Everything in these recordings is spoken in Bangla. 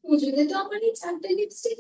পুজোতে তো আমার এই 4টা লিপস্টিক।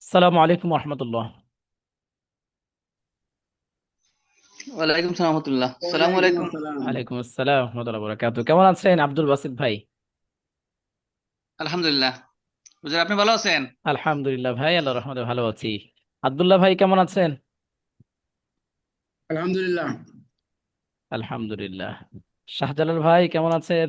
আসসালামু আলাইকুম রহমতুল্লাহ। ওয়ালাইকুম সালাম রহমতুল্লাহ। সালাম ওয়ালাইকুম আলাইকুম। আসসালাম। ওয়ালাইকুম আসসালাম রহমতুল্লাহ বরকাতুহু। কেমন আছেন আব্দুল বাসিত ভাই? আলহামদুলিল্লাহ। হুজুর আপনি ভালো আছেন? আলহামদুলিল্লাহ ভাই, আল্লাহর রহমতে ভালো আছি। আব্দুল্লাহ ভাই কেমন আছেন? আলহামদুলিল্লাহ। আলহামদুলিল্লাহ। শাহজালাল ভাই কেমন আছেন?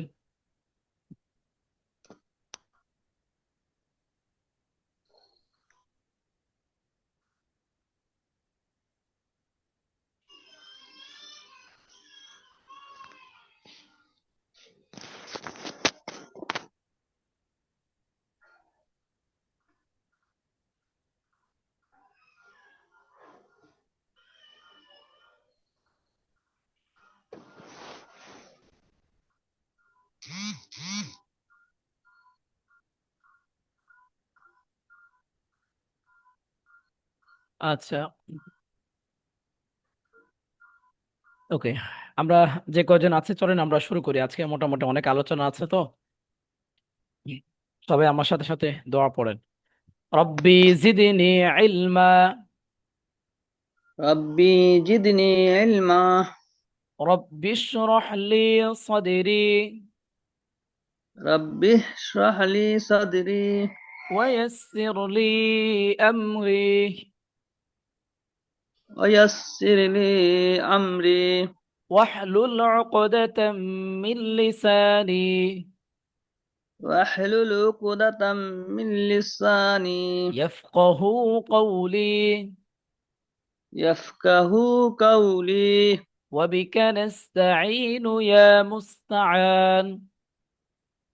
আচ্ছা, ওকে। আমরা যে কয়জন আছে চলেন আমরা শুরু করি। আজকে মোটামুটি অনেক আলোচনা আছে তো, তবে আমার সাথে সাথে দোয়া পড়েন। রব্বি জিদনি ইলমা। রব্বি জিদনি ইলমা। রব্বি ইশরাহ লি সাদরি রব্বি ইশরাহ লি সাদরি ওয়ায়াসসির লি আমরি ওয়া ইয়াসসির লি আমরি واحلل عقدة من لساني ওয়াহলুল উকদাতাম মিন লিসানি يفقه قولي ইয়াফকাহু কাওলি وبك نستعين يا مستعان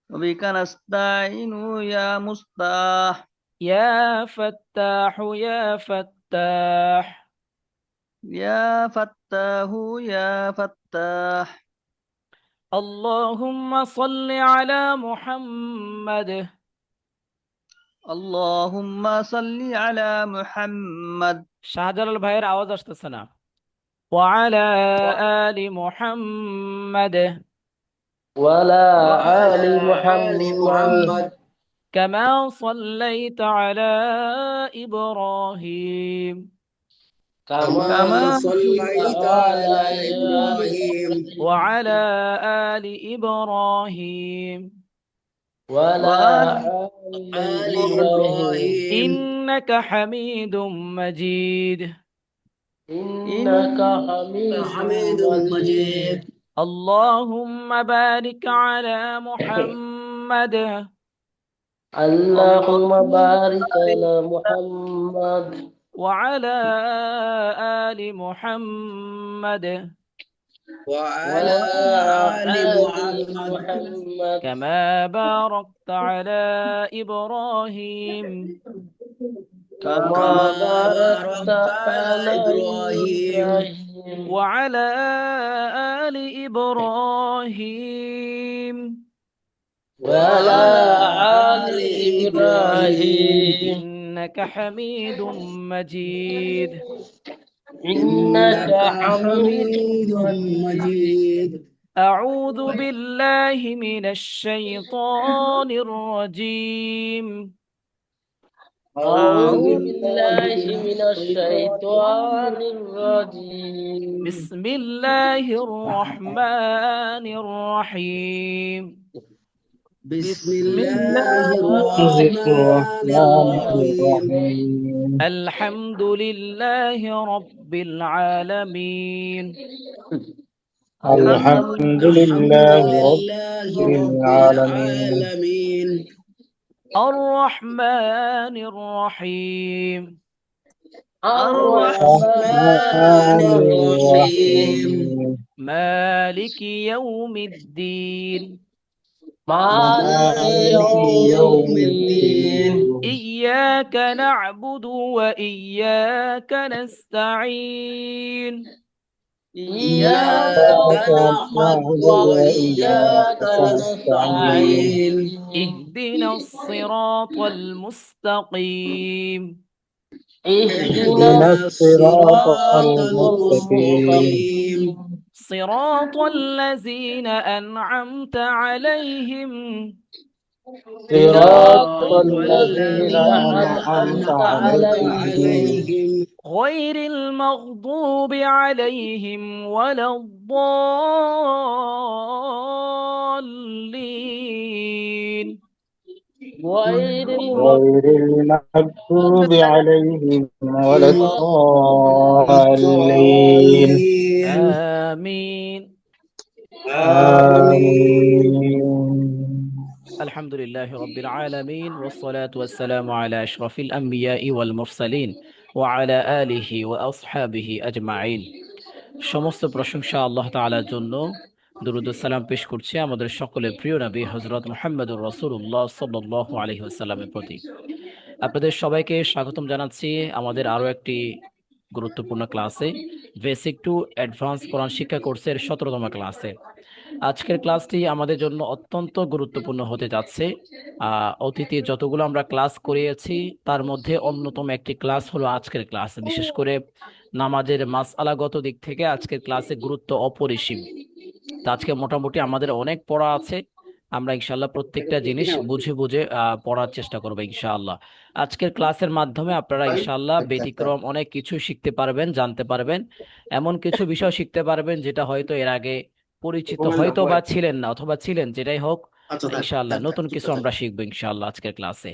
ওয়া বিকা নাস্তাইনু ইয়া মুস্তাহ يا فتاح يا فتاح ইয়া ফাত্তাহু ইয়া ফাত্তাহ اللهم صل على محمد আল্লাহুম্মা সাল্লি আলা মুহাম্মাদ শাহজালাল ভাইয়ের আওয়াজ আসতেছে না। وعلى آل محمد وعلى آل وعلى آل محمد محمد كما صليت على إبراهيم كما كما كما صليت صليت على على إبراهيم إبراهيم وعلى آل إبراهيم وعلى وآل آل آل إبراهيم إبراهيم إنك حميد مجيد. إنك إنك حميد حميد مجيد. مجيد. اللهم بارك على محمد اللهم اللهم بارك بارك على محمد وعلى آل محمد وعلى وعلى آل آل محمد محمد كما باركت على إبراهيم كما كما كما باركت باركت على على إبراهيم إبراهيم وعلى آل إبراهيم وعلى آل إبراهيم إنك حميد مجيد إنك إنك حميد حميد مجيد مجيد أعوذ بالله من الشيطان الرجيم أعوذ أعوذ بالله بالله من الشيطان الرجيم بسم الله الرحمن الرحيم بسم بسم الله الله الرحمن الرحيم الحمد لله رب العالمين الحمد الحمد لله لله رب العالمين الرحمن الرحيم الرحمن الرحمن الرحيم مالك يوم الدين مالك مالك يوم يوم الدين الدين إياك نعبد وإياك نستعين إياك إياك نعبد نعبد وإياك وإياك نستعين نستعين اهدنا الصراط المستقيم اهدنا اهدنا الصراط الصراط المستقيم المستقيم صراط الذين أنعمت عليهم صراط صراط الذين الذين أنعمت أنعمت عليهم عليهم غير المغضوب عليهم ولا الضالين غير غير المغضوب عليهم ولا الضالين الضالين آمين آمين آمين الحمد لله رب العالمين والصلاة والسلام على أشرف الأنبياء والمرسلين وعلى آله وأصحابه أجمعين সমস্ত প্রশংসা আল্লাহ তাআলার জন্য দরুদ ও সালাম পেশ করছি আমাদের সকলের প্রিয় নবী হযরত মুহাম্মদুর রাসূলুল্লাহ সাল্লাল্লাহু আলাইহি ওয়াসাল্লামের প্রতি। আপনাদের সবাইকে স্বাগতম জানাচ্ছি আমাদের আরো একটি গুরুত্বপূর্ণ ক্লাসে, বেসিক টু অ্যাডভান্স কোরআন শিক্ষা কোর্সের 17তম ক্লাসে। আজকের ক্লাসটি আমাদের জন্য অত্যন্ত গুরুত্বপূর্ণ হতে যাচ্ছে। অতীতে যতগুলো আমরা ক্লাস করিয়েছি তার মধ্যে অন্যতম একটি ক্লাস হলো আজকের ক্লাস। বিশেষ করে নামাজের মাসআলাগত দিক থেকে আজকের ক্লাসে গুরুত্ব অপরিসীম। তা আজকে মোটামুটি আমাদের অনেক পড়া আছে, আমরা ইনশাআল্লাহ প্রত্যেকটা জিনিস বুঝে বুঝে পড়ার চেষ্টা করবো ইনশাআল্লাহ। আজকের ক্লাসের মাধ্যমে আপনারা ইনশাআল্লাহ ব্যতিক্রম অনেক কিছু শিখতে পারবেন, জানতে পারবেন, এমন কিছু বিষয় শিখতে পারবেন যেটা হয়তো এর আগে পরিচিত হয়তো বা ছিলেন না, অথবা ছিলেন, যেটাই হোক ইনশাআল্লাহ নতুন কিছু আমরা শিখবো ইনশাআল্লাহ আজকের ক্লাসে।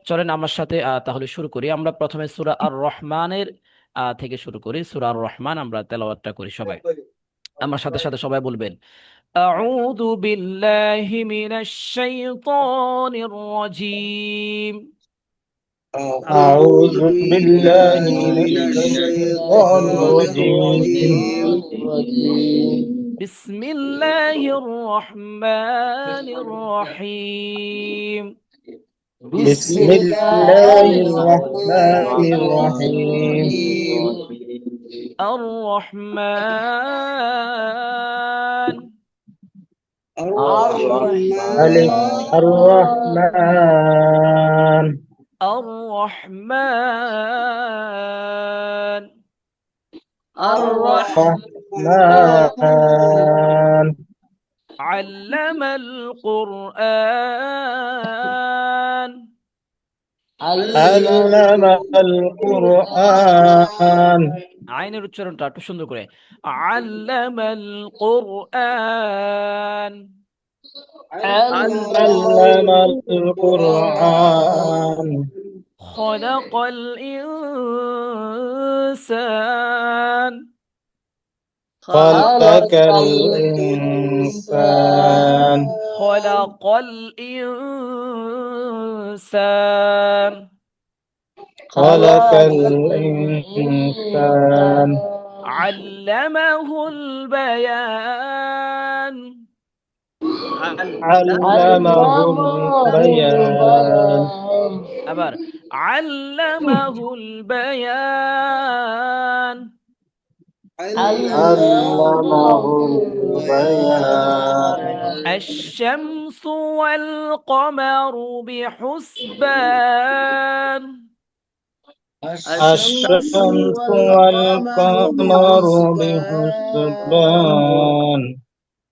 চলেন আমার সাথে তাহলে শুরু করি। আমরা প্রথমে সূরা আর রহমানের থেকে শুরু করি। সূরা আর রহমান আমরা তেলাওয়াতটা করি সবাই, আমার সাথে সাথে সবাই বলবেন আউযু বিল্লাহি মিনাশ শাইতানির রাজীম أعوذ بالله من من الشيطان الشيطان الرجيم الرجيم বিসমিল্লাহির রহমানির রহিম بسم الله الرحمن الرحيم আর রহমান ألف الرحمن আর রহমান الرحمن আল্লামাল কুরআন علم القرآن আইনের উচ্চারণটা একটু সুন্দর করে, আল্লামাল কুরআন علم القرآن খলাকাল ইনসান خلق الإنسان খলাকাল ইনসান خلق الإنسان আল্লামাহুল বায়ান علمه البيان আবার আল্লামাহুল বায়ান علمه البيان الشمس والقمر بحسبان الشمس والقمر بحسبان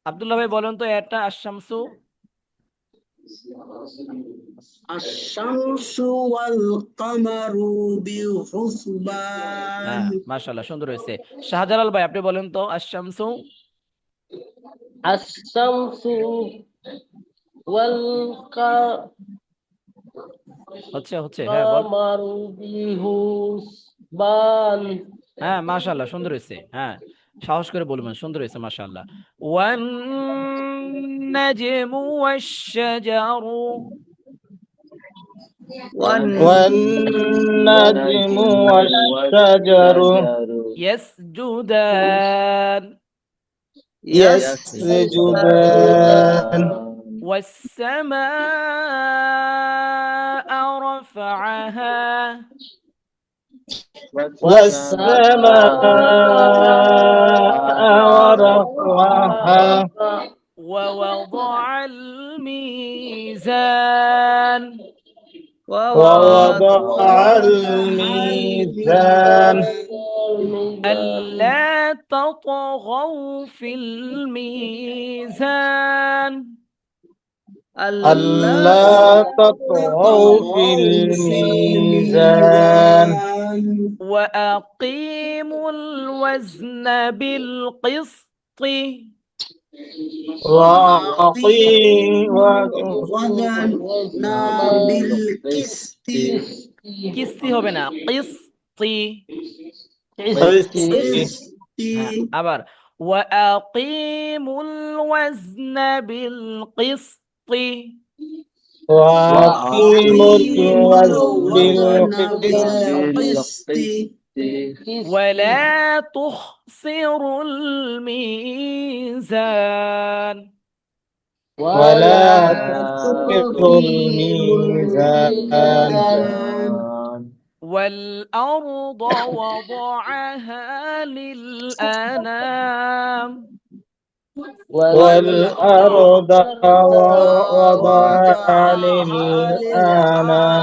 আব্দুল্লাহ ভাই বলেন তো এটা আশ-শামসু الشمس والقمر بحسبان হ্যাঁ মাশাআল্লাহ সুন্দর হয়েছে শাহজালাল ভাই আপনি বলেন তো আশ-শামসু الشمس হচ্ছে হ্যাঁ বল والقمر بحسبان হ্যাঁ মাশাআল্লাহ সুন্দর হয়েছে হ্যাঁ সাহস করে বলবেন সুন্দর হয়েছে মাশাআল্লাহ ওয়ান নাজমু ওয়াশ-শাজারু والنجم والشجر يسجدان يسجدان والسماء رفعها والسماء ورفعها ووضع الميزان ووضع الميزان ألا تطغوا في الميزان ألا تطغوا في الميزان وأقيموا الوزن بالقسط بالقسط কিস্তি হবে না কিস্তি আবার وأقيموا الوزن بالقسط وأقيموا الوزن بالقسط ولا تخسروا الميزان ولا تخسروا الميزان والأرض وضعها للأنام والأرض وضعها للأنام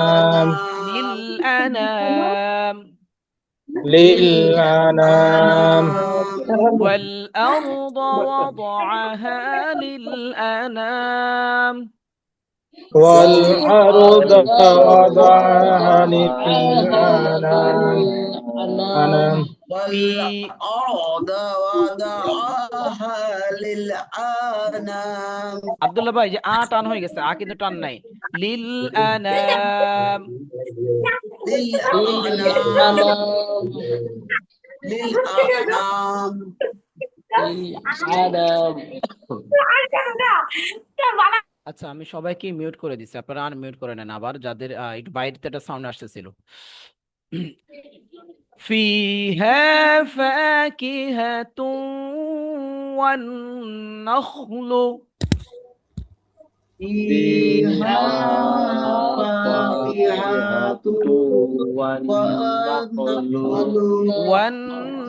والأرض وضعها للأنام والأرض وضعها للأنام والأرض وضعها للأنام আব্দুল্লাহ ভাই যে টান হয়ে গেছে কিন্তু টান নাই লিল আনাম আচ্ছা আমি সবাইকে মিউট করে দিচ্ছি আপনারা আনমিউট করে নেন আবার যাদের একটু বাইরে একটা সাউন্ড আসতেছিল فيها فاكهة والنخل فيها فاكهة والنخل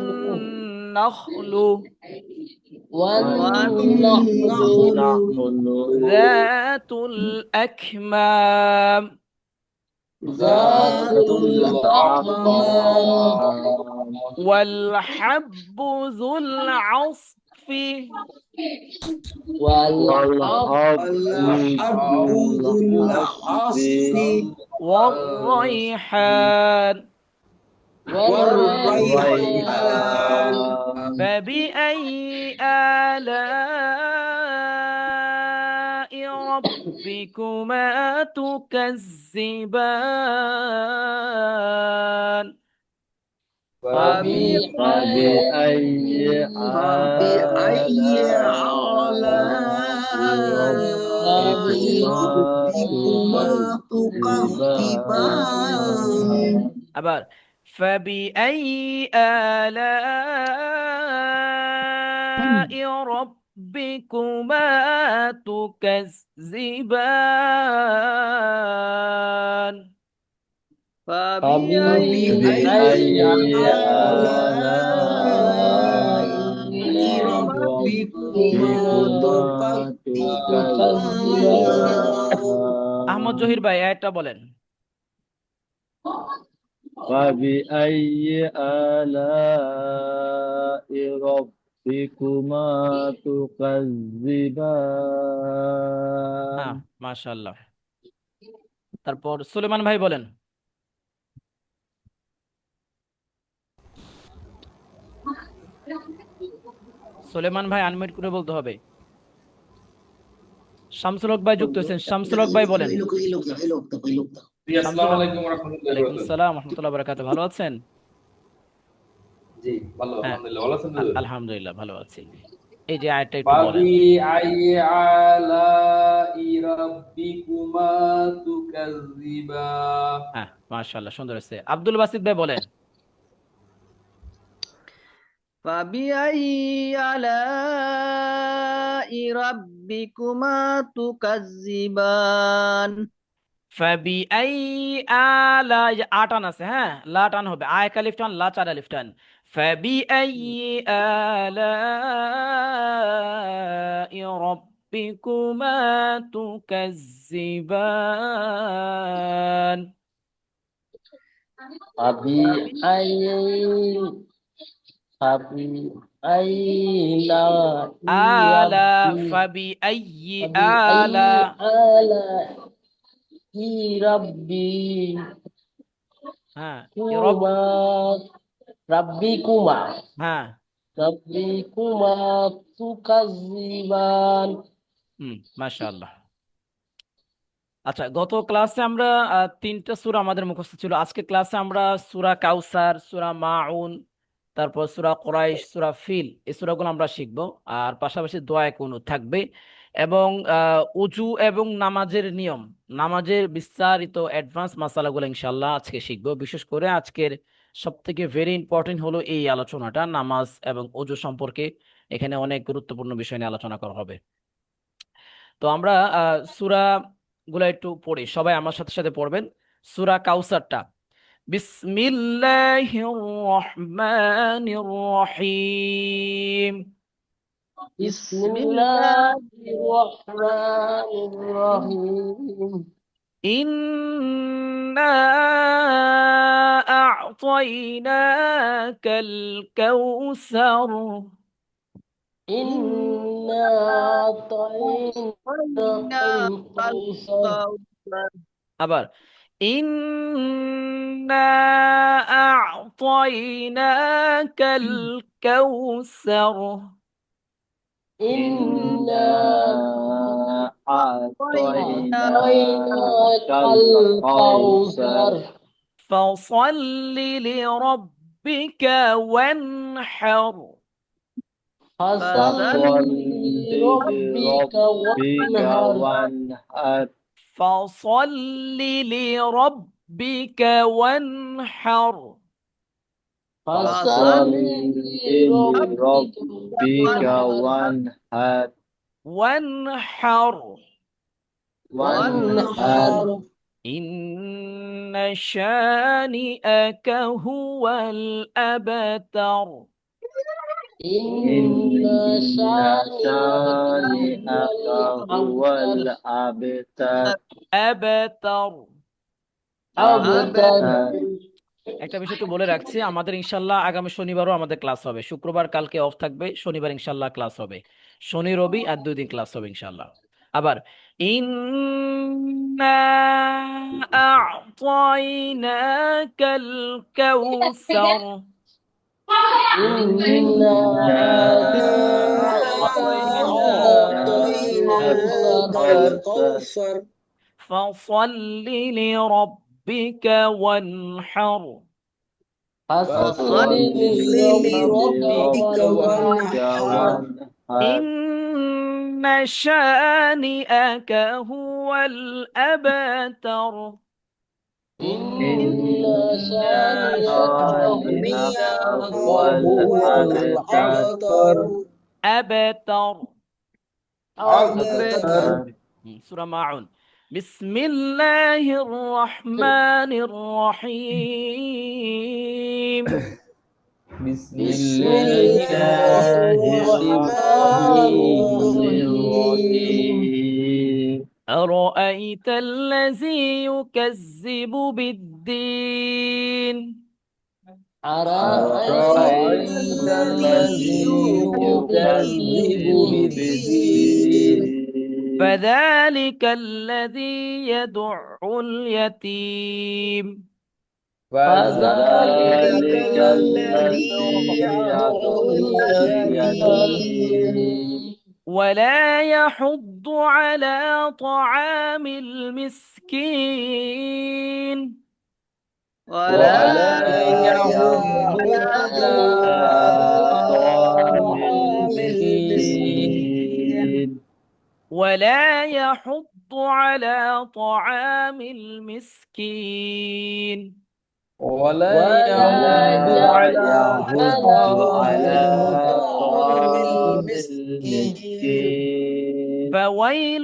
والنخل ذات الأكمام والحب ذو العصف والريحان فبأي آلاء ربكما تكذبان فبأي آلاء ربكما تكذبان আবার فبأي آلاء ربكما تكذبان فبأي آلاء ربكما تكذبان আহমদ জহির ভাই একটা বলেন। فبأي آلاء ربكما تكذبان হ্যাঁ, মাশাআল্লাহ। তারপর সুলেমান ভাই বলেন। সুলেমান ভাই আনমিউট করে বলতে হবে। শামসুল হক ভাই যুক্ত হয়েছেন, শামসুল হক ভাই বলেন। শামসুল হক, ওয়ালাইকুম আসসালাম ওয়া রাহমাতুল্লাহি ওয়া বারাকাতুহু। ভালো আছেন? জি ভালো, হ্যাঁ, আলহামদুলিল্লাহ। ভালো আছেন হুজুর? আলহামদুলিল্লাহ ভালো আছি। এই যে আয়াতটা একটু বলেন। ফাবিআইয়ি আলাই রাব্বিকুমা তুকাজ্জিবান। হ্যাঁ, মাশাআল্লাহ, সুন্দর হয়েছে। আব্দুল বাসিত ভাই বলেন। فبأي آلاء ربكما تكذبان ফাবিআই আলা, আটান আছে, হ্যাঁ, লা টান হবে, আয় কালিফ টান, লা চার আলিফ টান। ফাবিআই আলা রাব্বিকুমা তুকাজ্জিবান। فبأي আলা, ربي ফাবিআই فبأي আলা, آلاء ربي হ্যাঁ, ربكما হ্যাঁ, تكذبان মাশাআল্লাহ। আচ্ছা, গত ক্লাসে আমরা তিনটা সূরা আমাদের মুখস্থ ছিল। আজকে ক্লাসে আমরা সূরা কাউসার, সূরা মাউন, তারপর সূরা কুরাইশ, সূরা ফিল, এই সূরাগুলো আমরা শিখবো। আর পাশাপাশি দোয়া কুনুত থাকবে এবং উজু এবং নামাজের নিয়ম, নামাজের বিস্তারিত অ্যাডভান্স মাসালাগুলো ইনশাআল্লাহ আজকে শিখবো। বিশেষ করে আজকের সবথেকে ভেরি ইম্পর্টেন্ট হলো এই আলোচনাটা, নামাজ এবং উজু সম্পর্কে। এখানে অনেক গুরুত্বপূর্ণ বিষয় নিয়ে আলোচনা করা হবে। তো আমরা সূরা গুলা একটু পড়ি, সবাই আমার সাথে সাথে পড়বেন। সূরা কাউসারটা, বিসমিল্লাহির রহমানির রহিম। بسم الله الرحمن الرحيم ইন্না আ'তাইনাকাল কাউসার। إنا أعطيناك الكوثر আবার, ইন্না আ'তাইনাকাল কাউসার। إنا أعطيناك أعطيناك الكوثر الكوثر فصل لربك وانحر. فصل فصل لربك لربك وانحر وانحر فصل لربك وانحر. فصل لربك لربك وانحر وانحر وانحر إن شانئك هو الأبتر. إن شانئك هو الأبتر أبتر. أبتر একটা বিষয় একটু বলে রাখছি, আমাদের ইনশাল্লাহ আগামী শনিবারও আমাদের ক্লাস হবে। শুক্রবার কালকে অফ থাকবে, শনিবার ইনশাল্লাহ ক্লাস হবে। শনি রবি আর 2 দিন ক্লাস হবে ইনশাল্লাহ। আবার, ইন্না আ'তাইনাকাল কাউসার। إنا أعطيناك الكوثر فصل لربك وانحر. فصل لربك وانحر إن شانئك هو الأبتر. إن شانئك هو الأبتر أبتر. أبتر سورة معون. بسم الله الرحمن الرحيم. بسم بسم الله الله الرحمن الرحيم أرأيت الذي يكذب بالدين أرأيت الذي يكذب بالدين فذلك الذي يدع اليتيم فذلك الذي يدعو اليتيم ولا يحض على طعام المسكين ولا يحض على طعام المسكين ولا يحض على طعام المسكين ولا يحض على طعام المسكين فويل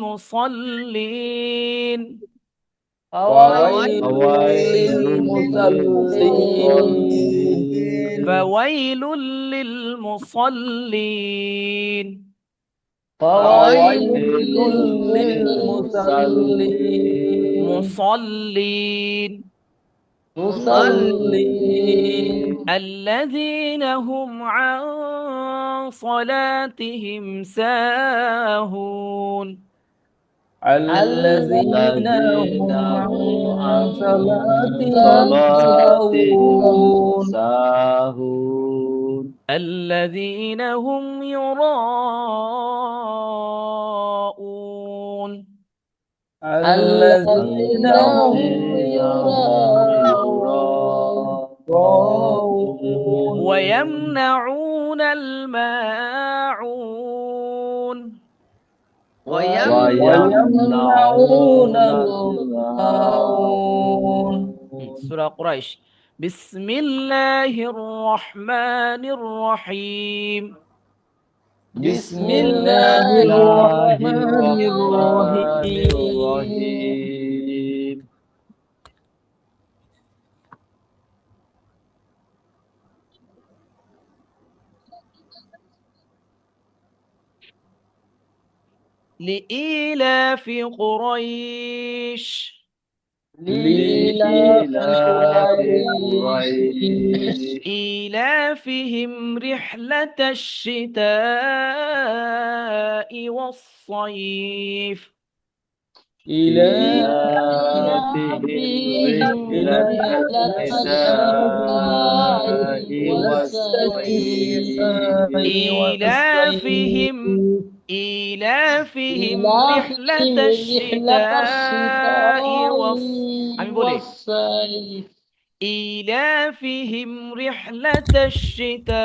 للمصلين فويل للمصلين فويل للمصلين فويل للمصلين مصلين الذين هم عن صلاتهم ساهون الذين هم عن صلاتهم ساهون الذين هم يراءون الذين هم يراءون ويمنعون الماعون ويمنعون الماعون سورة قريش بسم الله الرحمن الرحيم بسم الله الرحمن الرحيم لإيلاف قريش إيلافهم رحلة الشتاء والصيف إيلافهم رحلة الشتاء إيلافهم رحلة الشتاء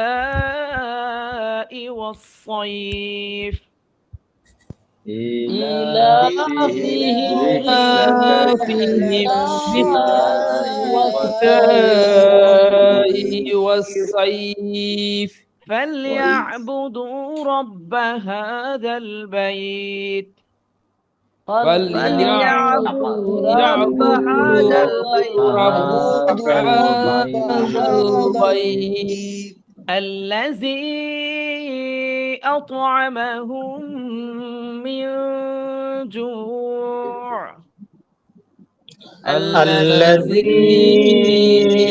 والصيف إيلافهم رحلة الشتاء والصيف فليعبدوا رب هذا البيت فليعبدوا رب هذا البيت الذي أطعمهم من جوع الذي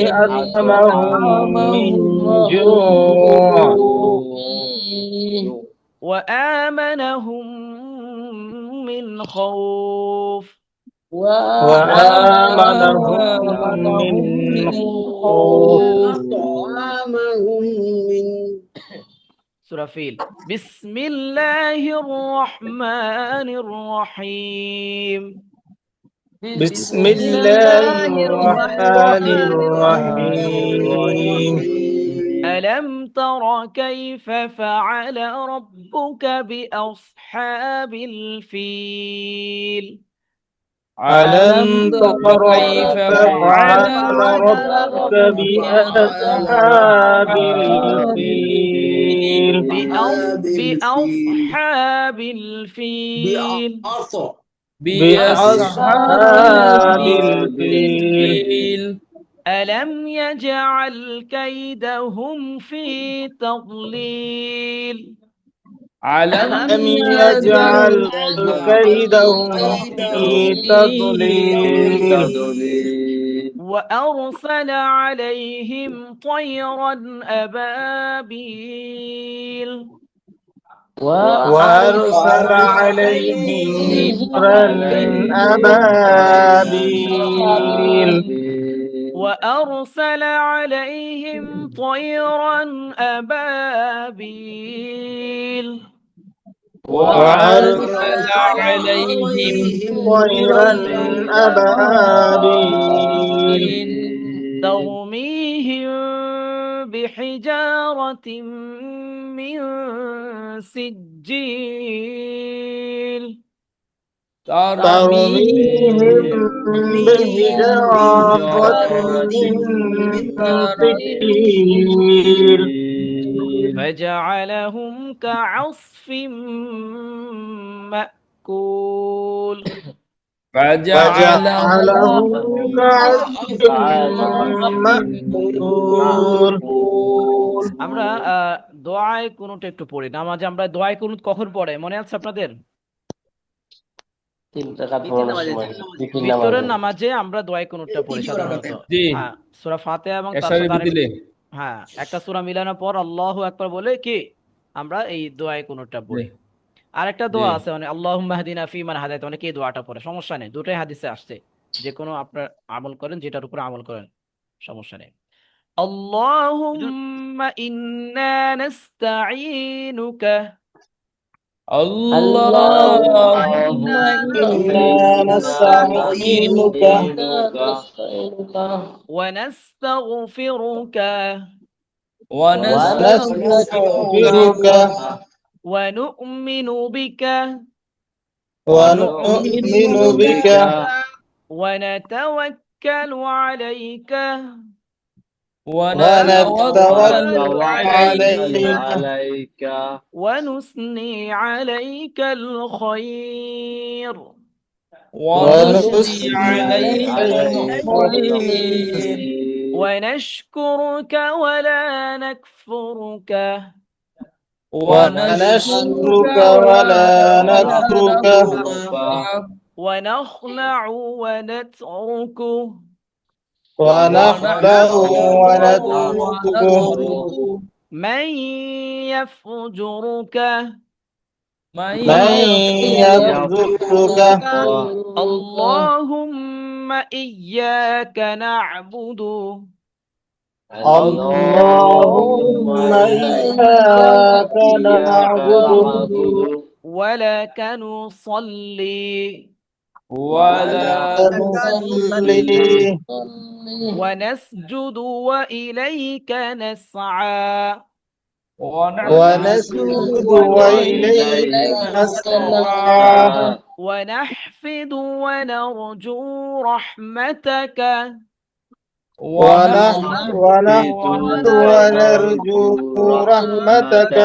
أطعمهم من جوع وآمنهم من خوف وآمنهم من خوف. سورة فيل بسم الله الرحمن الرحيم بسم الله الرحمن الرحيم ألم تر كيف فعل ربك بأصحاب الفيل ألم تر كيف فعل ربك بأصحاب الفيل بأصحاب الفيل بأصحاب الفيل ألم يجعل كيدهم في تضليل ألم ألم يجعل يجعل كيدهم في كيدهم تضليل تضليل وأرسل عليهم طيرا أبابيل وأرسل عليهم طيرا أبابيل وأرسل عليهم طيرا أبابيل وأرسل عليهم طيرا أبابيل ترميهم بحجارة من سجيل ترميهم بحجارة من سجيل فجعلهم كعصف مأكول فجعلهم كعصف مأكول আমরা দোয়ায়ে কুনুত একটু পড়ি। নামাজে আমরা দোয়ায়ে কুনুত কখন পড়ে মনে আছে আপনাদের? ভিতরের নামাজে আমরা দোয়ায়ে কুনুতটা পড়ি সাধারণত। জি হ্যাঁ, সূরা ফাতিহা এবং তার এশারের সাথে আরেক ভিতরে হ্যাঁ, একটা সূরা মিলানোর পর আল্লাহু আকবার বলে কি আমরা এই দোয়ায়ে কুনুতটা পড়ি। আরেকটা দোয়া আছে মানে আল্লাহুম্মা হদিনা ফিমান হাদাইতা, অনেকে এই দোয়াটা পড়ে, সমস্যা নেই, দুটোই হাদিসে আসছে, যে কোনো আপনার আমল করেন, যেটার উপর আমল করেন সমস্যা নেই। আল্লাহুম্মা ইন্না নাস্তাঈনুকা اللهم إنا نستعينك ওয়া নাস্তাগফিরুকা ونستغفرك ওয়া নু'মিনু বিকা ونؤمن بك ওয়া নাতাওয়াক্কালু আলাইকা ونتوكل عليك ونثني عليك الخير ونثني عليك الخير ونشكرك ولا نكفرك ونشكرك ولا نترك ونخلع ونترك ونخلع ونترك من يفجرك من يرزقك اللهم إياك نعبد اللهم إياك نعبد ولك نصلي ولا نصلي ونسجد وإليك نسعى ونسجد وإليك نسعى ونحفد ونرجو رحمتك ونحفد ونرجو رحمتك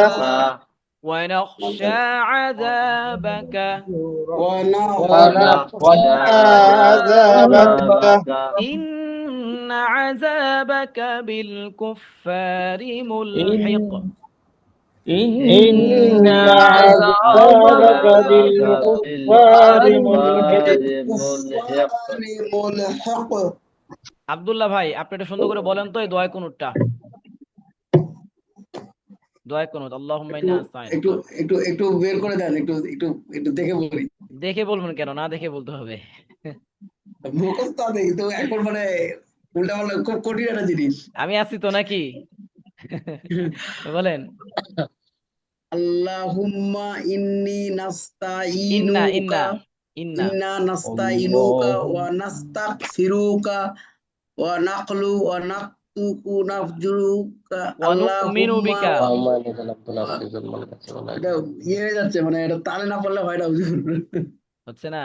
ونخشى عذابك ونخشى عذابك إن عذابك بالكفار ملحق إن عذابك بالكفار ملحق আব্দুল্লাহ ভাই, আপনি এটা সুন্দর করে বলেন তো এই দোয়া কুনুতটা। দোয়া কুনুত আল্লাহুম্মা ইন্না নাস্তাঈনুকা। একটু একটু একটু বের করে দেন, একটু একটু একটু দেখে বলি। দেখে বলবেন কেন, না দেখে বলতে হবে। মুখস্থ নেই তো এখন, মানে উল্টা পাল্টা খুব কঠিন একটা জিনিস। আমি আছি তো নাকি? বলেন। আল্লাহুম্মা ইন্নী ইন্না নাস্তাঈনুকা ইন্না ইন্না ইন্না নাস্তাঈনুকা ওয়া নাস্তাগফিরুকা ওয়া নাকলু ওয়া নাকতুকু নাফজুরুকা ওয়া নু'মিনু বিকা। এটা ইয়ে হয়ে যাচ্ছে, মানে এটা তালে না পড়লে হয় না হুজুর। হচ্ছে না?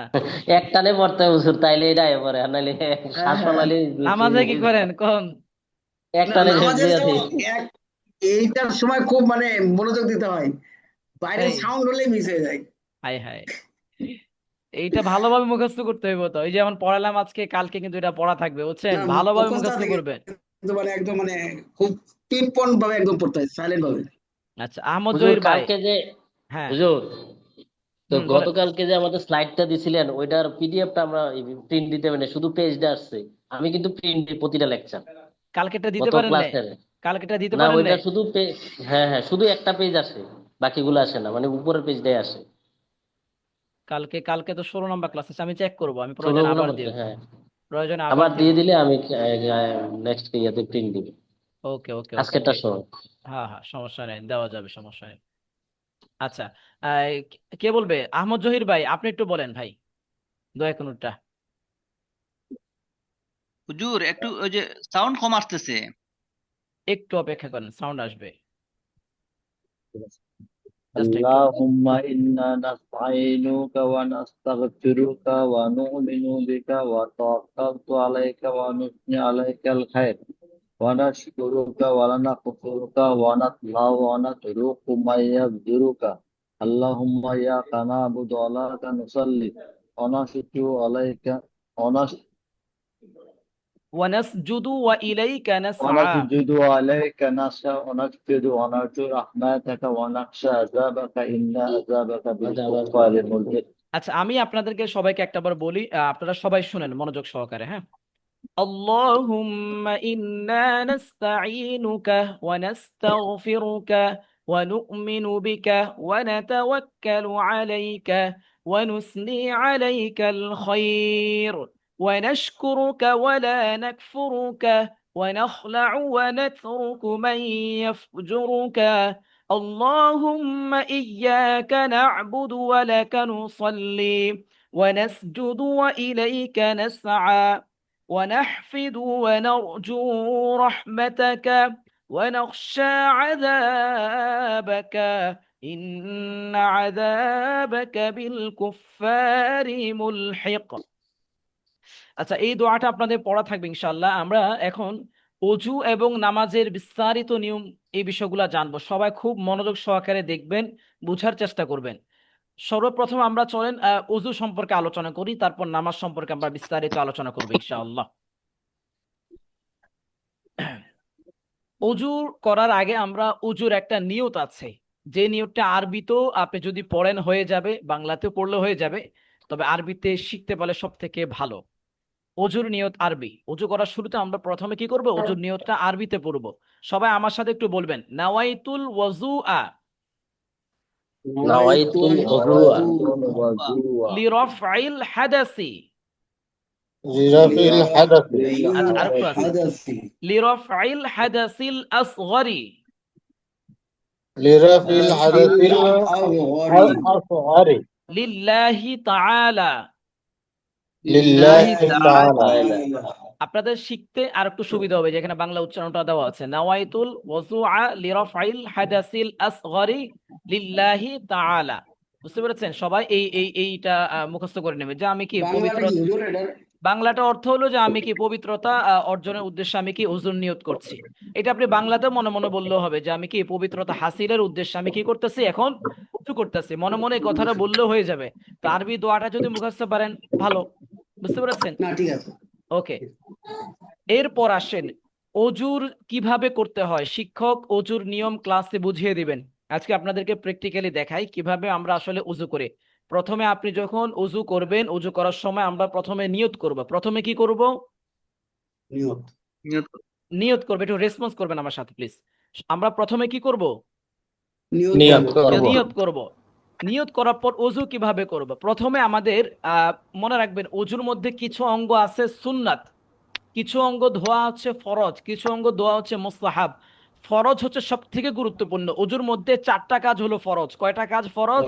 একটানে পড়তে হবে হুজুর, তাইলে এটাই পড়ে, আর নাইলে শ্বাস ফলালে নামাজে কি করেন কোন? একটানে নামাজে ঝেড়ে তো দিই। এইটার সময় খুব মানে মনোযোগ দিতে হয়, বাইরে এই। সাউন্ড হলে মিস হয়ে যায়। হায় হায়, এইটা ভালোভাবে মুখস্থ করতে হইব তো। এই যেমন পড়ালাম আজকে, কালকে কিন্তু এটা পড়া থাকবে, বুঝছেন? না, ভালোভাবে মুখস্থ মুখস্থ থাকে। করবেন। কিন্তু মানে একদম মানে খুব পিন পয়েন্ট ভাবে একদম পড়তে হয়, সাইলেন্ট ভাবে। আচ্ছা, আহমদ হুজুর জহির ভাই, কালকে যে হ্যাঁ হুজুর, তো বলেন। গতকালকে যে আমাদের স্লাইডটা দিছিলেন ওইটার পিডিএফটা আমরা প্রিন্ট দিতে পারি না, শুধু পেজটা আসছে। আমি কিন্তু প্রিন্ট দিই প্রতিটা লেকচার, কালকেটা দিতে গত পারেন না? ক্লাসের। কালকেটা দিতে না, পারেন ওইটা না? শুধু হ্যাঁ হ্যাঁ, শুধু একটা পেজ আসে, বাকিগুলো আসে না, মানে উপরের পেজটাই আসে। কালকে তো 16 নম্বর ক্লাস আছে, আমি চেক করবো, আমি 16 প্রয়োজনে আবার নম্বর, দিব, হ্যাঁ। প্রয়োজনে আবার আবার দিব। দিয়ে দিলে আমি নেক্সট ইয়াতে প্রিন্ট দিব, ওকে ওকে ওকে, আজকেরটা সহ। হ্যাঁ হ্যাঁ, সমস্যা নেই, দেওয়া যাবে, সমস্যা নেই। আচ্ছা, আহ, কে বলবে? আহমদ জহির ভাই, আপনি একটু বলেন ভাই, দয়া কোনটা। হুজুর একটু ওই যে সাউন্ড কম আসতেছে। একটু অপেক্ষা করেন, সাউন্ড আসবে, জাস্ট একটু। اللهم إنا نستعينك ونستغفرك ونؤمن بك وتوكلت عليك ونثني عليك الخير ونشكرك ونكفرك ونطلع ونترك من يبدرك اللهم إياك نعبد ولك نصلي ونشكر عليك ونسجد وإليك نسعى ونسجد عليك نسعى ونسجد ونرجو رحمتك ونخشى عذابك إن عذابك بالكفار ملحق আচ্ছা, আমি আপনাদেরকে সবাইকে একটাবার বলি, আপনারা সবাই শুনেন মনোযোগ সহকারে, হ্যাঁ। اللهم إنا نستعينك ونستغفرك ونؤمن بك ونتوكل عليك ونثني عليك الخير ونشكرك ولا نكفرك ونخلع ونترك من يفجرك اللهم إياك نعبد ولك نصلي ونسجد وإليك نسعى ونحفد ونرجو رحمتك ونخشى عذابك إن عذابك بالكفار ملحق। আচ্ছা, এই দোয়াটা আপনাদের পড়া থাকবে ইনশাআল্লাহ। আমরা এখন অজু এবং নামাজের বিস্তারিত নিয়ম, এই বিষয়গুলো জানবো। সবাই খুব মনোযোগ সহকারে দেখবেন, বুঝার চেষ্টা করবেন। সর্বপ্রথম আমরা চলেন অজু সম্পর্কে আলোচনা করি, তারপর নামাজ সম্পর্কে আমরা বিস্তারিত আলোচনা করবো ইনশাআল্লাহ। অজু করার আগে আমরা অজুর একটা নিয়ত আছে, যে নিয়তটা আরবিতেও আপনি যদি পড়েন হয়ে যাবে, বাংলাতেও পড়লে হয়ে যাবে, তবে আরবিতে শিখতে পারলে সব থেকে ভালো। অজুর নিয়ত আরবি। অজু করার শুরুতে আমরা প্রথমে কি করব? অজুর নিয়তটা আরবিতে পড়ব। সবাই আমার সাথে একটু বলবেন, নাওয়াইতুল ওয়াজুআ নাওয়াইতুল ওযুআ লিরাফইল হাদাসি। لرفع الحدث আচ্ছা, আরেকটু আছে, লিরাফইল হাদাসিল আসগরি لرفع الحدث الأصغر লিল্লাহি তাআলা। لله تعالى আপনাদের শিখতে আর একটু সুবিধা হবে, যেখানে বাংলা উচ্চারণটা দেওয়া আছে, নাওয়াইতুল ওযুআ লিরাফইল হাদাসিল আসগরি লিল্লাহি তাআলা। বুঝতে পেরেছেন সবাই? এইটা মুখস্থ করে নেবে যে আমি কি পবিত্র, বাংলাটা অর্থ হলো যে আমি কি পবিত্রতা অর্জনের উদ্দেশ্যে আমি কি ওযুর নিয়ত করছি। এটা আপনি বাংলাতে মনে মনে বললেও হবে যে আমি কি পবিত্রতা হাসিলের উদ্দেশ্যে আমি কি করতেছি, এখন ওযু করতেছি। মনে মনে এই কথাটা বললেও হয়ে যাবে। তো আরবি দোয়াটা যদি মুখস্থ পারেন ভালো। বুঝতে পেরেছেন? না ঠিক আছে। ওকে, এরপর আসেন অজুর কিভাবে করতে হয়। শিক্ষক অজুর নিয়ম ক্লাসে বুঝিয়ে দিবেন। আজকে আপনাদেরকে প্র্যাকটিক্যালি দেখাই কিভাবে আমরা আসলে অজু করি। প্রথমে আপনি যখন অজু করবেন, অজু করার সময় আমরা প্রথমে নিয়ত করব। প্রথমে কি করব? নিয়ত করবে। একটু রেসপন্স করবেন আমার সাথে প্লিজ। আমরা প্রথমে কি করব? নিয়ত করব। নিয়ত করব। নিয়ত করার পর অজু কিভাবে করব? প্রথমে আমাদের মনে রাখবেন, অজুর মধ্যে কিছু অঙ্গ আছে সুন্নাত, কিছু অঙ্গ ধোয়া হচ্ছে ফরজ, কিছু অঙ্গ ধোয়া হচ্ছে মুস্তাহাব। ফরজ হচ্ছে সব থেকে গুরুত্বপূর্ণ। অজুর মধ্যে 4টা কাজ হলো ফরজ। কয়টা কাজ ফরজ?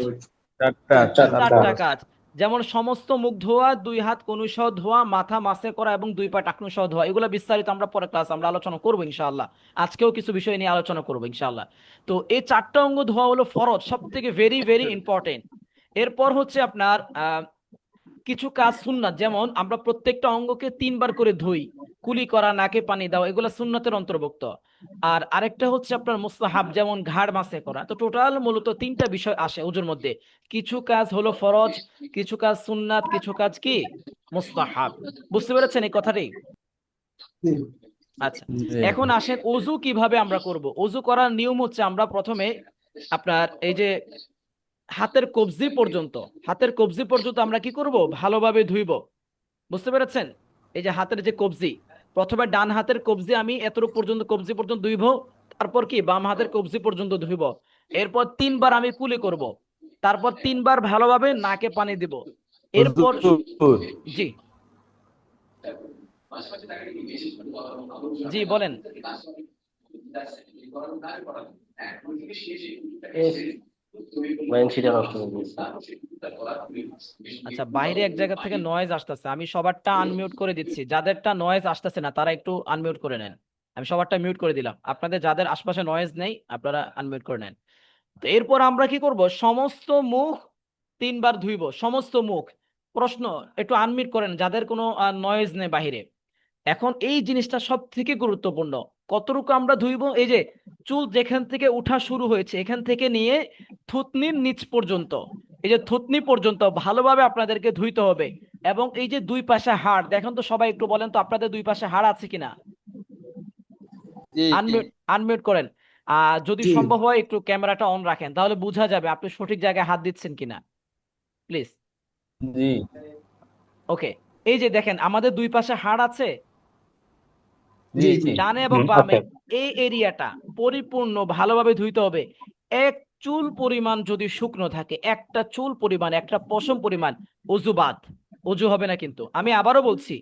4টা কাজ। যেমন সমস্ত মুখ ধোয়া, 2 হাত কনুই সহ ধোয়া, মাথা মাসে করা এবং 2 পা টাকনু সহ ধোয়া। এগুলো বিস্তারিত আমরা পরে ক্লাস আমরা আলোচনা করবো ইনশাআল্লাহ। আজকেও কিছু বিষয় নিয়ে আলোচনা করবো ইনশাআল্লাহ। তো এই 4টা অঙ্গ ধোয়া হলো ফরজ, সব থেকে ভেরি ভেরি ইম্পর্টেন্ট। এরপর হচ্ছে আপনার কিছু কাজ সুন্নাত, যেমন আমরা প্রত্যেকটা অঙ্গকে 3 বার করে ধুই, কুলি করা, নাকে পানি দাও, এগুলো সুন্নাতের অন্তর্ভুক্ত। আর আরেকটা হচ্ছে আপনার মুস্তাহাব, যেমন ঘাড় মাসে করা। তো টোটাল মূলত 3টা বিষয় আসে ওজুর মধ্যে। কিছু কাজ হলো ফরজ, কিছু কাজ সুন্নাত, কিছু কাজ কি মুস্তাহাব। বুঝতে পেরেছেন এই কথাটি? আচ্ছা, এখন আসেন অজু কিভাবে আমরা করব। অজু করার নিয়ম হচ্ছে আমরা প্রথমে আপনার এই যে হাতের কবজি পর্যন্ত, হাতের কবজি পর্যন্ত আমরা কি করব, ভালোভাবে ধুইব। বুঝতে পেরেছেন? এই যে হাতের যে কবজি, প্রথমে ডান হাতের কবজি আমি এতটুকু পর্যন্ত, কবজি পর্যন্ত ধুইব, তারপর কি বাম হাতের কবজি পর্যন্ত ধুইব। এরপর 3 বার আমি কুলি করব, তারপর 3 বার ভালোভাবে নাকে পানি দিব। এরপর হুজুর, জি জি বলেন। মাইন্ডসেটটা নষ্ট হয়ে গেছে। আচ্ছা, বাইরে এক জায়গা থেকে নয়েজ আসতেছে, আমি সবারটা আনমিউট করে দিচ্ছি। যাদেরটা নয়েজ আসতেছে না তারা একটু আনমিউট করে নেন। আমি সবারটা মিউট করে দিলাম, আপনাদের যাদের আশপাশে নয়েজ নেই আপনারা আনমিউট করে নেন। তো এরপর আমরা কি করব, সমস্ত মুখ 3 বার ধুইব, সমস্ত মুখ। প্রশ্ন, একটু আনমিউট করেন যাদের কোনো নয়েজ নেই বাহিরে। এখন এই জিনিসটা সব থেকে গুরুত্বপূর্ণ, কতটুকু আমরা ধুইব। এই যে চুল যেখান থেকে উঠা শুরু হয়েছে এখান থেকে নিয়ে থুতনির নিচ পর্যন্ত, এই যে থুতনি পর্যন্ত ভালোভাবে আপনাদেরকে ধুইতে হবে। এবং এই যে দুই পাশে হাড় দেখেন তো, সবাই একটু বলেন তো আপনাদের দুই পাশে হাড় আছে কিনা। আনমিউট আনমিউট করেন। যদি জি। সম্ভব হয় একটু ক্যামেরাটা অন রাখেন, তাহলে বোঝা যাবে আপনি সঠিক জায়গায় হাত দিচ্ছেন কিনা, প্লিজ। জি ওকে, এই যে দেখেন আমাদের দুই পাশে হাড় আছে, জি জি ডানে এবং বামে, এই এরিয়াটা পরিপূর্ণ ভালোভাবে ধুইতে হবে। এক চুল পরিমাণ যদি শুকনো থাকে, একটা চুল পরিমাণ, একটা পশম পরিমাণ অজু বাদ, অজু হবে না। কিন্তু আমি আবারও বলছি,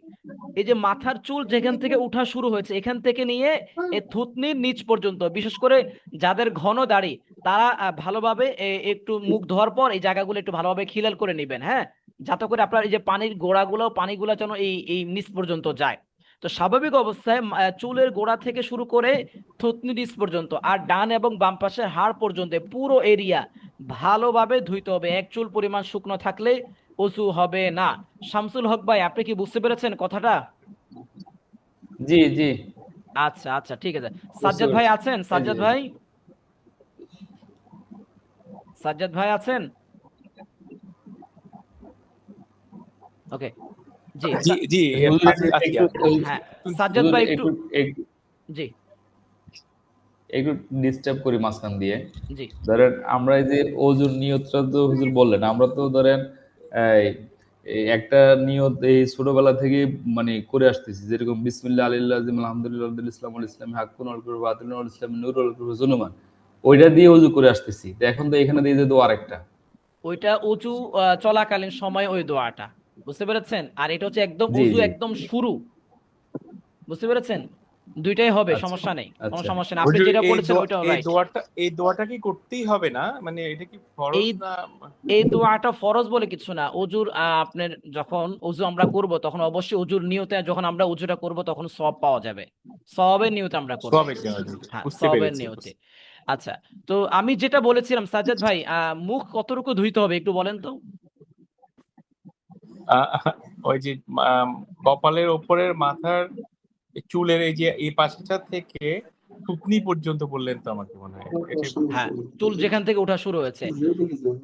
এই যে মাথার চুল যেখান থেকে উঠা শুরু হয়েছে এখান থেকে নিয়ে এই থুতনির নিচ পর্যন্ত, বিশেষ করে যাদের ঘন দাড়ি তারা ভালোভাবে একটু মুখ ধোয়ার পর এই জায়গাগুলো একটু ভালোভাবে খিলাল করে নেবেন, হ্যাঁ, যাতে করে আপনার এই যে পানির গোড়াগুলো, পানিগুলো যেন এই এই নিচ পর্যন্ত যায়। তো স্বাভাবিক অবস্থায় চুলের গোড়া থেকে শুরু করে থুতনি নিচ পর্যন্ত আর ডান এবং বাম পাশের হাড় পর্যন্ত পুরো এরিয়া ভালোভাবে ধুইতে হবে। এক চুল পরিমাণ শুকনো থাকলে অজু হবে না। শামসুল হক ভাই, আপনি কি বুঝতে পেরেছেন কথাটা? জি জি আচ্ছা আচ্ছা, ঠিক আছে। সাজ্জাদ ভাই আছেন? সাজ্জাদ ভাই, সাজ্জাদ ভাই আছেন? ওকে, জি জি জি হুজুর, হ্যাঁ, সাজ্জাদ ভাই একটু, একটু জি একটু ডিস্টার্ব করি মাঝখান দিয়ে। জি ধরেন আমরা এই যে অজুর নিয়তটা তো হুজুর বললেন, আমরা তো ধরেন এই এই একটা নিয়ত এই ছোটবেলা থেকে মানে করে আসতেছি, যেরকম বিসমিল্লাহ আলিল্লাহ আলহামদুলিল্লাহ ইসলামুল ইসলাম হাক্কুন আল কুরবা আতিনুল ইসলাম নূরুল জুনুমান, ওইটা দিয়ে অজু করে আসতেছি। তো এখন তো এখানে দিয়ে দেবো আরেকটা। ওইটা অজু চলাকালীন সময় ওই দোয়াটা, বুঝতে পেরেছেন? আর এটা হচ্ছে একদম জি অজু জি একদম শুরু, বুঝতে পেরেছেন? দুইটাই হবে, আচ্ছা সমস্যা নেই, কোনো আচ্ছা সমস্যা নেই, আপনি যেটা বলেছেন ওইটাও রাইট। এই দোয়াটা কি করতেই হবে না, মানে এটা কি ফরজ এই না? এই দোয়াটা ফরজ বলে কিছু না। অজুর আপনার যখন অজু আমরা করব তখন অবশ্যই অজুর নিয়তে, যখন আমরা অজুটা করব তখন সওয়াব পাওয়া যাবে, সওয়াবের নিয়তে আমরা করব। সবের জন্য হ্যাঁ, বুঝতে সওয়াবের পেরেছি। নিয়তে। আচ্ছা, তো আমি যেটা বলেছিলাম সাজ্জাদ ভাই, মুখ কতটুকু ধুইতে হবে একটু বলেন তো। আহ, ওই যে কপালের ওপরের মাথার চুলের এই যে এই পাশটা থেকে থুতনি পর্যন্ত বললেন তো আমাকে মনে হয় এটাই বলছেন। হ্যাঁ, চুল যেখান থেকে ওঠা শুরু হয়েছে। জি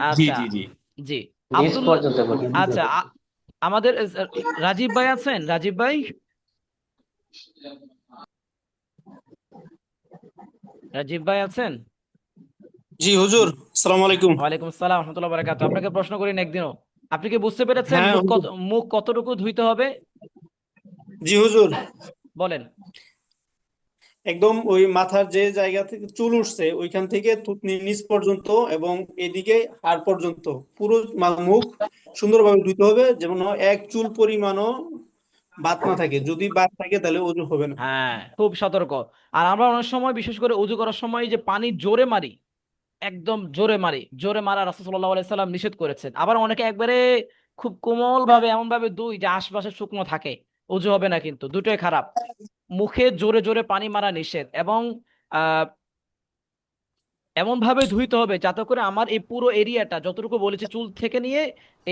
আচ্ছা, জি জি জি নিচ আব্দুল, পর্যন্ত বলি। আচ্ছা আমাদের রাজীব ভাই আছেন? রাজীব ভাই, রাজীব ভাই আছেন? জি হুজুর, আসসালামু আলাইকুম। ওয়ালাইকুম আসসালাম রাহমাতুল্লাহি ওয়া বারাকাতুহু। আপনাকে প্রশ্ন করি না একদিনও, আপনি কি বুঝতে পেরেছেন হ্যাঁ হুজুর। মুখ কতটুকু ধুইতে হবে? জি হুজুর, বলেন। একদম ওই মাথার যে জায়গা থেকে চুল উঠছে ওইখান থেকে থুতনির নিচ পর্যন্ত এবং এদিকে হাড় পর্যন্ত পুরো মুখ সুন্দরভাবে ধুইতে হবে, যেমন এক চুল পরিমাণও বাদ না থাকে। যদি বাদ থাকে তাহলে ওযু হবে না। হ্যাঁ, খুব সতর্ক। আর আমরা অনেক সময় বিশেষ করে অজু করার সময় যে পানি জোরে মারি, একদম জোরে মারি, জোরে মারা রাসূল সাল্লাল্লাহু আলাইহি সাল্লাম নিষেধ করেছেন। আবার অনেকে একবারে খুব কোমল ভাবে এমন ভাবে দুই যে আশপাশে শুকনো থাকে, অজু হবে না, কিন্তু দুটোই খারাপ। মুখে জোরে জোরে পানি মারা নিষেধ, এবং আহ এমন ভাবে ধুইতে হবে যাতে করে আমার এই পুরো এরিয়াটা যতটুকু বলেছি চুল থেকে নিয়ে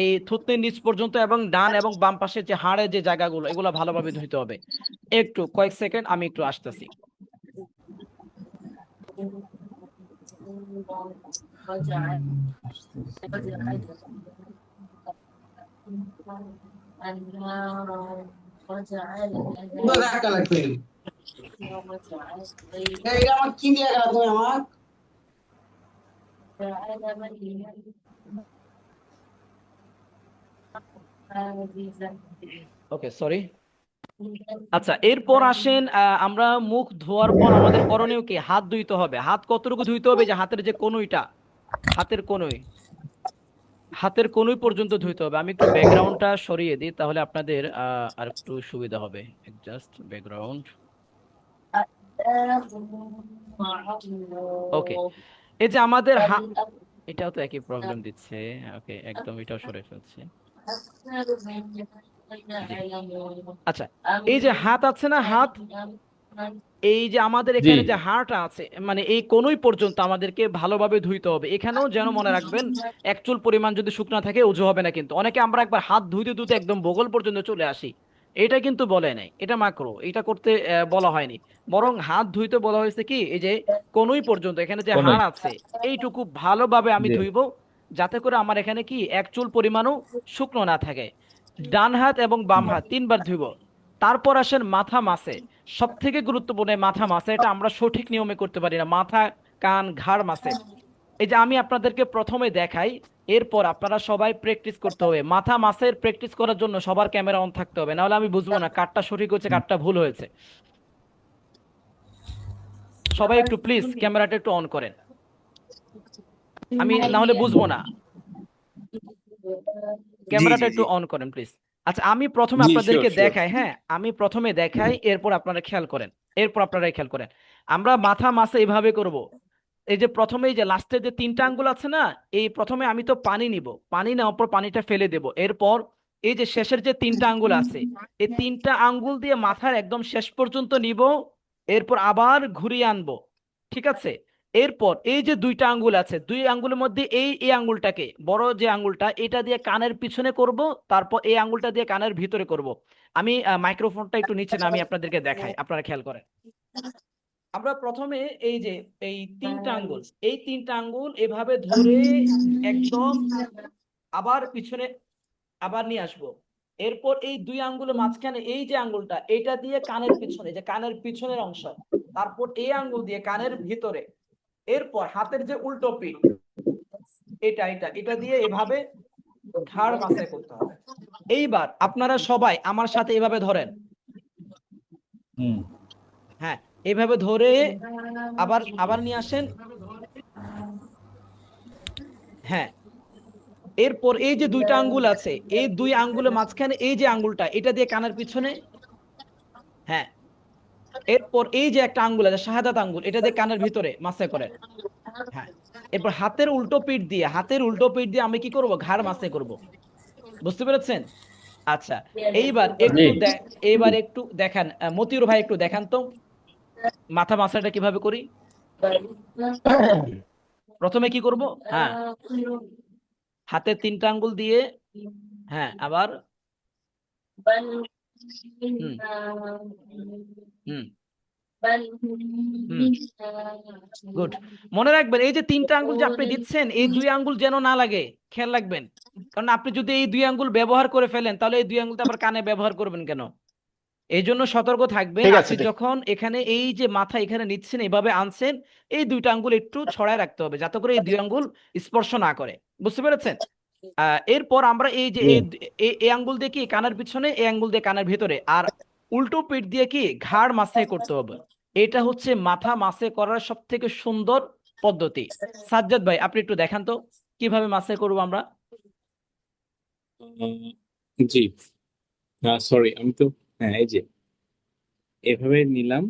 এই থুতনির নিচ পর্যন্ত এবং ডান এবং বাম পাশের যে হাড়ের যে জায়গাগুলো এগুলো ভালোভাবে ধুইতে হবে। একটু কয়েক সেকেন্ড আমি একটু আসতেছি। ওকে, সরি। আচ্ছা, এরপর আসেন আমরা মুখ ধোয়ার পর আমাদের করণীয় কি? হাত ধুইতে হবে। হাত কতটুকু ধুইতে হবে? যে হাতের যে কনুইটা, হাতের কনুই, হাতের কনুই পর্যন্ত ধুইতে হবে। আমি একটু ব্যাকগ্রাউন্ডটা সরিয়ে দিই, তাহলে আপনাদের আর একটু সুবিধা হবে। Just background. ওকে, এই যে আমাদের এটাও তো একই প্রবলেম দিচ্ছে। ওকে, একদম এটাও সরে ফেলছে। আচ্ছা, এই যে হাত আছে না, হাত, এই যে আমাদের এখানে যে হাড়টা আছে, মানে এই কোনই পর্যন্ত আমাদেরকে ভালোভাবে ধুইতে হবে। এখানেও যেন মনে রাখবেন, এক চুল পরিমাণ যদি শুকনা থাকে ওযু হবে না। কিন্তু অনেকে আমরা একবার হাত ধুইতে ধুইতে একদম বগল পর্যন্ত চলে আসি, এটা কিন্তু বলে নাই, এটা মাকরু, এটা করতে বলা হয়নি। বরং হাত ধুইতে বলা হয়েছে কি, এই যে কোনই পর্যন্ত এখানে যে হাড় আছে এইটুকু ভালোভাবে আমি ধুইবো, যাতে করে আমার এখানে কি এক চুল পরিমাণও শুকনো না থাকে। ডান হাত এবং বাম হাত 3 বার ধুইব। তারপর আসেন মাথা মাসে। সব থেকে গুরুত্বপূর্ণ মাথা মাসে, এটা আমরা সঠিক নিয়মে করতে পারি না। মাথা, কান, ঘাড় মাসে। এই যে আমি আপনাদেরকে প্রথমে দেখাই, এরপর আপনারা সবাই প্র্যাকটিস করতে হবে। মাথা মাসের প্র্যাকটিস করার জন্য সবার ক্যামেরা অন থাকতে হবে, নাহলে আমি বুঝবো না কারটা সঠিক হয়েছে কারটা ভুল হয়েছে। সবাই একটু প্লিজ ক্যামেরাটা একটু অন করেন, আমি না হলে বুঝবো না। ক্যামেরাটা একটু অন করেন প্লিজ। আচ্ছা, আমি প্রথমে আপনাদেরকে দেখাই। হ্যাঁ, আমি প্রথমে দেখাই, এরপর আপনারা খেয়াল করেন, আপনারাই খেয়াল করেন। আমরা মাথা মাসে এইভাবে করব। এই যে প্রথমে এই যে লাস্টের যে 3টা আঙ্গুল আছে না, এই প্রথমে আমি তো পানি নিব, পানি নেওয়ার পর পানিটা ফেলে দেব। এরপর এই যে শেষের যে 3টা আঙ্গুল আছে, এই 3টা আঙ্গুল দিয়ে মাথার একদম শেষ পর্যন্ত নিব, এরপর আবার ঘুরিয়ে আনবো। ঠিক আছে? এরপর এই যে 2টা আঙ্গুল আছে, 2 আঙ্গুলের মধ্যে এই আঙ্গুলটাকে, বড় যে আঙ্গুলটা, এটা দিয়ে কানের পিছনে করব, তারপর এই আঙ্গুলটা দিয়ে কানের ভিতরে করব। আমি মাইক্রোফোনটা একটু নিচে নামিয়ে আপনাদেরকে দেখাই, আপনারা খেয়াল করেন। আমরা প্রথমে এই যে এই 3টা আঙ্গুল, এই 3টা আঙ্গুল এভাবে ধরে একদম আবার পিছনে আবার নিয়ে আসবো। এরপর এই 2 আঙ্গুলের মাঝখানে এই যে আঙ্গুলটা, এটা দিয়ে কানের পিছনে, যে কানের পিছনের অংশ, তারপর এই আঙ্গুল দিয়ে কানের ভিতরে। এরপর হাতের যে উল্টো পিঠ, এটা দিয়ে এভাবে ঘাড় মাথায় করতে হবে। এইবার আপনারা সবাই আমার সাথে এভাবে ধরেন। হ্যাঁ, এইভাবে ধরে আবার নিয়ে আসেন। হ্যাঁ, এরপর এই যে 2টা আঙ্গুল আছে, এই 2 আঙ্গুলের মাঝখানে এই যে আঙ্গুলটা, এটা দিয়ে কানের পিছনে। হ্যাঁ, এরপর এই যে একটা আঙ্গুল আছে শাহাদাত আঙ্গুল, এটা দিয়ে কানের ভিতরে মাসে করেন। হ্যাঁ, এরপর হাতের উল্টো পিঠ দিয়ে আমি কি করব? ঘাড় মাসে করব। বুঝতে পেরেছেন? আচ্ছা, এইবার একটু দেখান, মতিউর ভাই একটু দেখান তো মাথা মাসাটা কিভাবে করি। প্রথমে কি করব? হ্যাঁ, হাতের 3টা আঙ্গুল দিয়ে, হ্যাঁ, আবার গুড। মনে রাখবেন, এই যে 3টা আঙ্গুল যে আপনি দিচ্ছেন, এই 2 আঙ্গুল যেন না লাগে, খেয়াল রাখবেন। কারণ আপনি যদি এই 2 আঙ্গুল ব্যবহার করে ফেলেন, তাহলে এই 2 আঙ্গুলটা আবার কানে ব্যবহার করবেন কেন? এই জন্য সতর্ক থাকবেন। আপনি যখন এখানে এই যে মাথা এখানে নিচ্ছেন, এইভাবে আনছেন, এই 2টা আঙ্গুল একটু ছড়ায় রাখতে হবে, যাতে করে এই 2 আঙ্গুল স্পর্শ না করে। বুঝতে পেরেছেন? এরপর আমরা এই যে এই আঙ্গুল দিয়ে কি কানের পিছনে, এই আঙ্গুল দিয়ে কানের ভিতরে, আর উল্টো পিঠ দিয়ে কি ঘাড় মাসে করতে হবে। এটা হচ্ছে মাথা মাসে করার সব থেকে সুন্দর পদ্ধতি। সাজ্জাদ ভাই, আপনি একটু দেখান তো কিভাবে মাসে করবো আমরা। জি, সরি, আমি তো, হ্যাঁ, এই যে এভাবে নিলাম,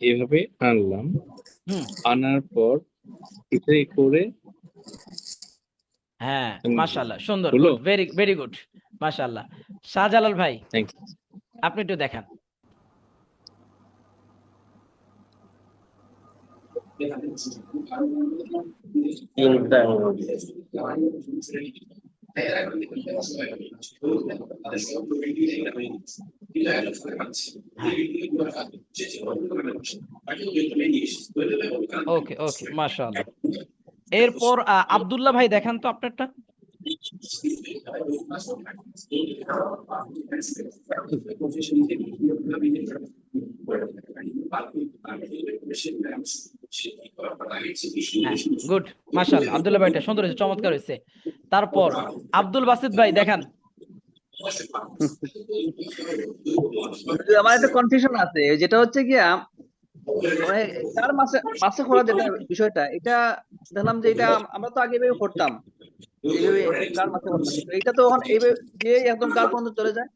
এভাবে আনলাম, আনার পর এটা করে। হ্যাঁ, মাশাআল্লাহ, সুন্দর, ভেরি ভেরি গুড, মাশাআল্লাহ। শাহজালাল ভাই, আপনি একটু দেখান। ওকে ওকে, মাশাআল্লাহ। এরপর আব্দুল্লাহ ভাই দেখান তো আপনারটা। হ্যাঁ, গুড, মাশাআল্লাহ। আব্দুল্লাহ ভাইটা সুন্দর হয়েছে, চমৎকার হয়েছে। তারপর আব্দুল বাসিত ভাই দেখান। আমার একটা কনফিউশন আছে, যেটা হচ্ছে কি মানে কার মাসে মাসে করা যেটা বিষয়টা, এটা দেখলাম যে এটা আমরা তো আগে এভাবে করতাম, এইভাবে কার মাসে করতাম, তো এটা তো এখন এইভাবে যে একদম কার পর্যন্ত চলে যায়,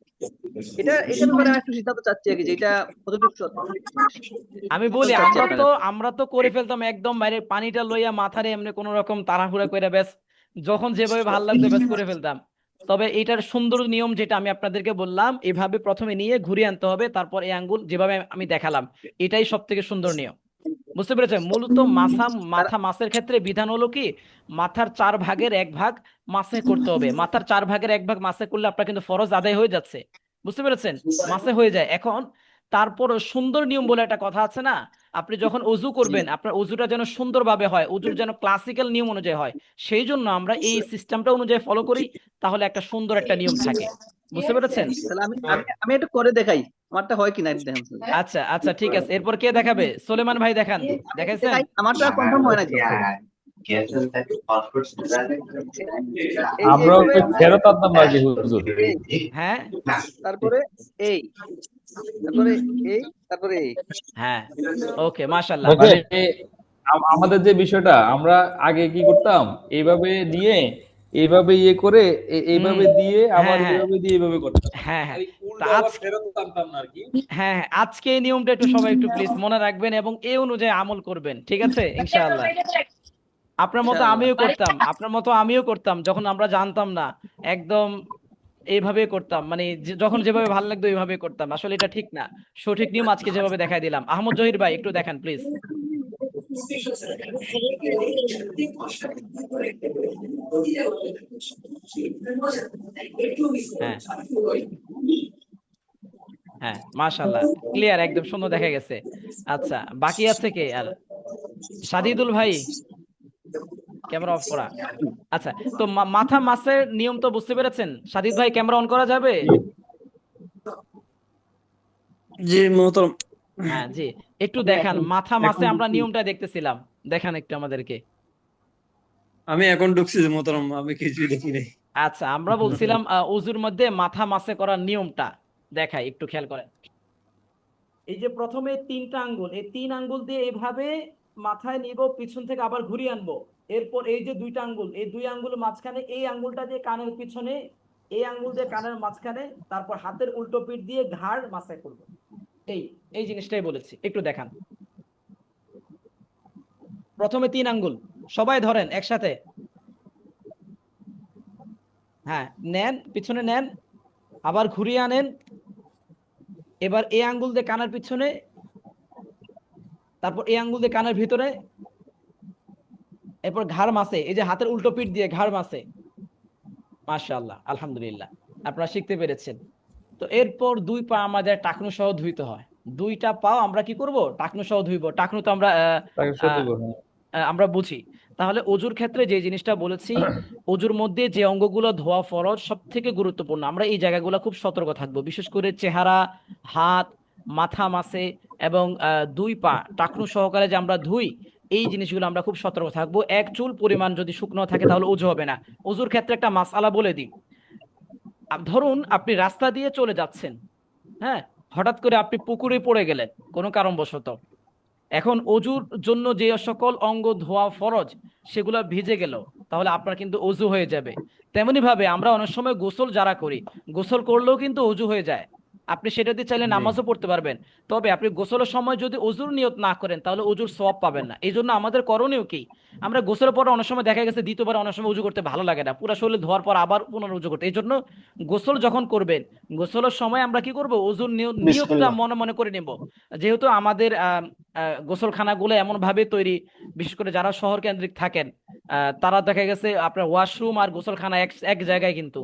এটা ব্যাপারে আমি একটু সিদ্ধান্ত চাচ্ছি আর কি, যে এটা কতটুকু সত্য আমি বলি, চাচ্ছি আপনার কাছে। আমরা তো করে ফেলতাম একদম বাইরে পানিটা লইয়া মাথারে এমনি কোন রকম তাড়াহুড়া করে ব্যাস যখন যেভাবে ভাল লাগতো ব্যাস করে ফেলতাম। তবে এটার সুন্দর নিয়ম যেটা আমি আপনাদেরকে বললাম, এভাবে প্রথমে নিয়ে ঘুরিয়ে আনতে হবে, তারপর এই আঙ্গুল যেভাবে আমি দেখালাম, এটাই সব থেকে সুন্দর নিয়ম। বুঝতে পেরেছেন? মূলত মাথা মাসের ক্ষেত্রে বিধান হলো কি, মাথার 4 ভাগের 1 ভাগ মাসে করতে হবে। মাথার 4 ভাগের 1 ভাগ মাসে করলে আপনার কিন্তু ফরজ আদায় হয়ে যাচ্ছে। বুঝতে পেরেছেন? মাসে হয়ে যায়। এখন তারপর সুন্দর নিয়ম বলে একটা কথা আছে না, আপনি যখন অজু করবেন আপনার অজুটা যেন সুন্দরভাবে হয়, অজুর যেন ক্লাসিক্যাল নিয়ম অনুযায়ী হয়, সেই জন্য আমরা এই সিস্টেমটা অনুযায়ী ফলো করি, তাহলে একটা সুন্দর একটা নিয়ম থাকে। বুঝতে পেরেছেন? তাহলে আমি আমি আমি একটু করে দেখাই আমারটা হয় কিনা, একটু দেখেন। আচ্ছা আচ্ছা, ঠিক আছে। এরপর কে দেখাবে? সোলেমান ভাই দেখান, দেখাইছেন? আমারটা কনফার্ম হয় না তো। আমরা ফেরত আনতাম না কি হুজুর? হ্যাঁ, তারপরে এই, তারপরে এই, তারপরে এই। হ্যাঁ, ওকে, মাশাআল্লাহ। মানে আমাদের যে বিষয়টা, আমরা আগে কি করতাম, এইভাবে নিয়ে এইভাবে ইয়ে করে এইভাবে দিয়ে আবার এইভাবে দিয়ে এইভাবে করতাম। হ্যাঁ হ্যাঁ, উল্টো আবার ফেরত আনতাম না আর কি। হ্যাঁ হ্যাঁ, আজকে এই নিয়মটা একটু সবাই একটু প্লিজ মনে রাখবেন এবং এই অনুযায়ী আমল করবেন, ঠিক আছে ইনশাআল্লাহ। আপনার মতো আমিও করতাম যখন আমরা জানতাম না, একদম এইভাবে করতাম, মানে যখন যেভাবে ভালো লাগতো এইভাবে করতাম। আসলে এটা ঠিক না, সঠিক নিয়ম আজকে যেভাবে দেখাই দিলাম। আহমদ জহির ভাই একটু দেখান প্লিজ। হ্যাঁ হ্যাঁ, মাশাআল্লাহ, ক্লিয়ার, একদম সুন্দর দেখা গেছে। আচ্ছা, বাকি আছে কে? আর সাদিদুল ভাই, ক্যামেরা অফ করা। আচ্ছা, তো মাথা মাসের নিয়ম তো বুঝতে পেরেছেন? সাদিদ ভাই, ক্যামেরা অন করা যাবে? জি মোহতরম। হ্যাঁ জি, একটু দেখান মাথা মাসে আমরা নিয়মটা দেখতেছিলাম, দেখান একটু আমাদেরকে। আমি এখন ঢুকছি যে মোহতরম, আমি কিছুই দেখি নাই। আচ্ছা, আমরা বলছিলাম ওযুর মধ্যে মাথা মাসে করার নিয়মটা দেখাই, একটু খেয়াল করেন। এই যে প্রথমে 3টা আঙ্গুল, এই 3 আঙ্গুল দিয়ে এইভাবে মাথায় নিব, পিছন থেকে আবার ঘুরিয়ে আনবো। এরপর এই যে 2টা আঙ্গুল, এই 2 আঙ্গুল মাঝখানে, এই আঙ্গুলটা দিয়ে কানের পিছনে, এই আঙ্গুল দিয়ে কানের মাঝখানে, তারপর হাতের উল্টো পিঠ দিয়ে ঘাড় মাসাজ করব। এই জিনিসটাই বলেছি, একটু দেখান। প্রথমে 3 আঙ্গুল সবাই ধরেন একসাথে, হ্যাঁ, নেন, পিছনে নেন, আবার ঘুরিয়ে আনেন। এবার এই আঙ্গুল দিয়ে কানের পিছনে, তারপর এই আঙ্গুল দিয়ে কানের ভিতরে, এরপর ঘাড় মাসে, এই যে হাতের উল্টো পিঠ দিয়ে ঘাড় মাসে। মাশাআল্লাহ, আলহামদুলিল্লাহ, আপনারা শিখতে পেরেছেন। তো এরপর 2 পা আমাদের টাকনু সহ ধুইতে হয়। 2টা পাও আমরা কি করব? টাকনু সহ ধুইব। টাকনু তো আমরা বুঝি। তাহলে অজুর ক্ষেত্রে যে জিনিসটা বলেছি, অজুর মধ্যে যে অঙ্গগুলো ধোয়া ফরজ, সব থেকে গুরুত্বপূর্ণ, আমরা এই জায়গাগুলো খুব সতর্ক থাকবো। বিশেষ করে চেহারা, হাত, মাথা মাসে এবং 2 পা টাকনু সহকারে যে আমরা ধুই, এই জিনিসগুলো আমরা খুব সতর্ক থাকবো। 1 চুল পরিমাণ যদি শুকনো থাকে তাহলে অজু হবে না। অজুর ক্ষেত্রে একটা মাসআলা বলে দিই। ধরুন আপনি রাস্তা দিয়ে চলে যাচ্ছেন, হ্যাঁ, হঠাৎ করে আপনি পুকুরে পড়ে গেলেন কোনো কারণবশত। এখন অজুর জন্য যে সকল অঙ্গ ধোয়া ফরজ সেগুলো ভিজে গেল, তাহলে আপনার কিন্তু অজু হয়ে যাবে। তেমনি ভাবে আমরা অনেক সময় গোসল যারা করি, গোসল করলেও কিন্তু অজু হয়ে যায়। আপনি সেটা দিয়ে চাইলে নামাজও পড়তে পারবেন। তবে আপনি গোসলের সময় যদি অজুর নিয়ত না করেন তাহলে অজুর সওয়াব পাবেন না। এই জন্য আমাদের করণীয় কি, আমরা গোসলের পর অনেক সময় দেখা গেছে দ্বিতীয়বার অনেক সময় উজু করতে ভালো লাগে না, পুরো শরীর ধোয়ার পর আবার পুনরুজু করতে। এই জন্য গোসল যখন করবেন, গোসলের সময় আমরা কি করব, অজুর নিয়তটা মনে মনে করে নেব। যেহেতু আমাদের গোসলখানাগুলো এমন ভাবে তৈরি, বিশেষ করে যারা শহর কেন্দ্রিক থাকেন, তারা দেখা গেছে আপনার ওয়াশরুম আর গোসলখানা এক জায়গায়, কিন্তু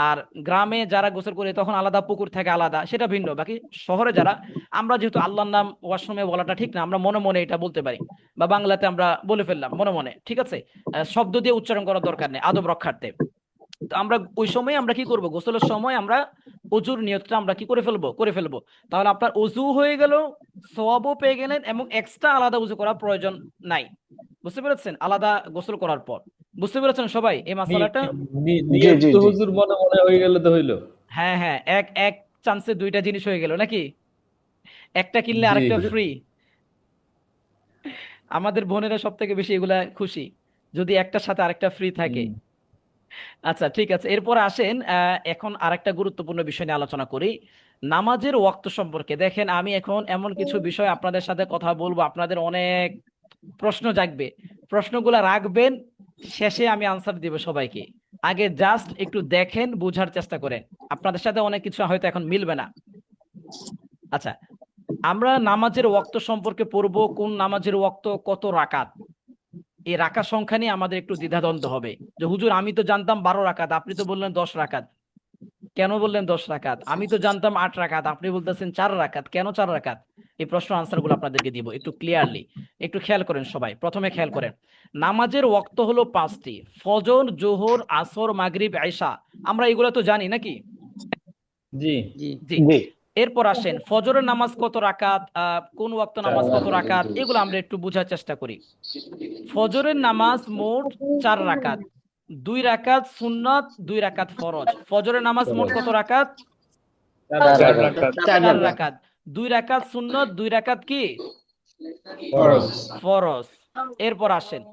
আর গ্রামে যারা গোসল করে তখন আলাদা পুকুর থাকে আলাদা, সেটা ভিন্ন। বাকি শহরে যারা, আমরা যেহেতু আল্লাহর নাম ওয়াশরুমে বলাটা ঠিক না, আমরা মনে মনে এটা বলতে পারি, বা বাংলাতে আমরা বলে ফেললাম মনে মনে, ঠিক আছে, শব্দ দিয়ে উচ্চারণ করার দরকার নেই আদব রক্ষার্থে। তো আমরা ওই সময় আমরা কি করব, গোসলের সময় আমরা অজুর নিয়তটা আমরা কি করে ফেলবো। তাহলে আপনার অজু হয়ে গেল, সওয়াবও পেয়ে গেলেন এবং এক্সট্রা আলাদা উযু করার প্রয়োজন নাই। বুঝতে পেরেছেন? আলাদা গোসল করার পর। বুঝতে পেরেছেন সবাই এই মাসালাটা? নিয়ত তো হুজুর মনে মনে হয়ে গেলে তো হইলো। হ্যাঁ হ্যাঁ, এক চান্সে দুইটা জিনিস হয়ে গেল নাকি? একটা কিনলে জি আরেকটা ফ্রি। আমাদের বোনেরা সব থেকে বেশি এগুলা খুশি, যদি একটার সাথে আরেকটা ফ্রি থাকে। আচ্ছা ঠিক আছে, এরপর আসেন এখন আরেকটা গুরুত্বপূর্ণ বিষয় নিয়ে আলোচনা করি, নামাজের ওয়াক্ত সম্পর্কে। দেখেন আমি এখন এমন কিছু বিষয় আপনাদের সাথে কথা বলবো, আপনাদের অনেক প্রশ্ন জাগবে, প্রশ্নগুলা রাখবেন, শেষে আমি আনসার দিব সবাইকে। আগে জাস্ট একটু দেখেন, বোঝার চেষ্টা করেন, আপনাদের সাথে অনেক কিছু হয়তো এখন মিলবে না। আচ্ছা, আমরা নামাজের ওয়াক্ত সম্পর্কে পড়বো, কোন নামাজের ওয়াক্ত কত রাকাত, এই রাকাত সংখ্যা নিয়ে আমাদের একটু দ্বিধাদ্বন্দ্ব হবে। যে হুজুর আমি তো জানতাম 12 রাকাত, আপনি তো বললেন 10 রাকাত, কেন বললেন 10 রাকাত? আমি তো জানতাম 8 রাকাত, আপনি বলতেছেন 4 রাকাত, কেন 4 রাকাত? এই প্রশ্ন আনসার গুলো আপনাদেরকে দিব একটু ক্লিয়ারলি, একটু খেয়াল করেন সবাই। প্রথমে খেয়াল করেন, নামাজের ওয়াক্ত হলো 5টি, ফজর, জোহর, আসর, মাগরিব, ইশা। আমরা এগুলো তো জানি নাকি? জি জি। এরপর আসেন ফজরের নামাজ কত রাকাত, কোন ওয়াক্ত নামাজ কত রাকাত, এগুলো আমরা একটু বোঝার চেষ্টা করি। ফজরের নামাজ মোট 4 রাকাত, 2 রাকাত সুন্নাত, 2 রাকাত ফরজ। ফজরের নামাজ মোট কত রাকাত? 4 রাকাত, 2 রাকাত সুন্নাত, 2 রাকাত কি ফরজ। এরপর আসেন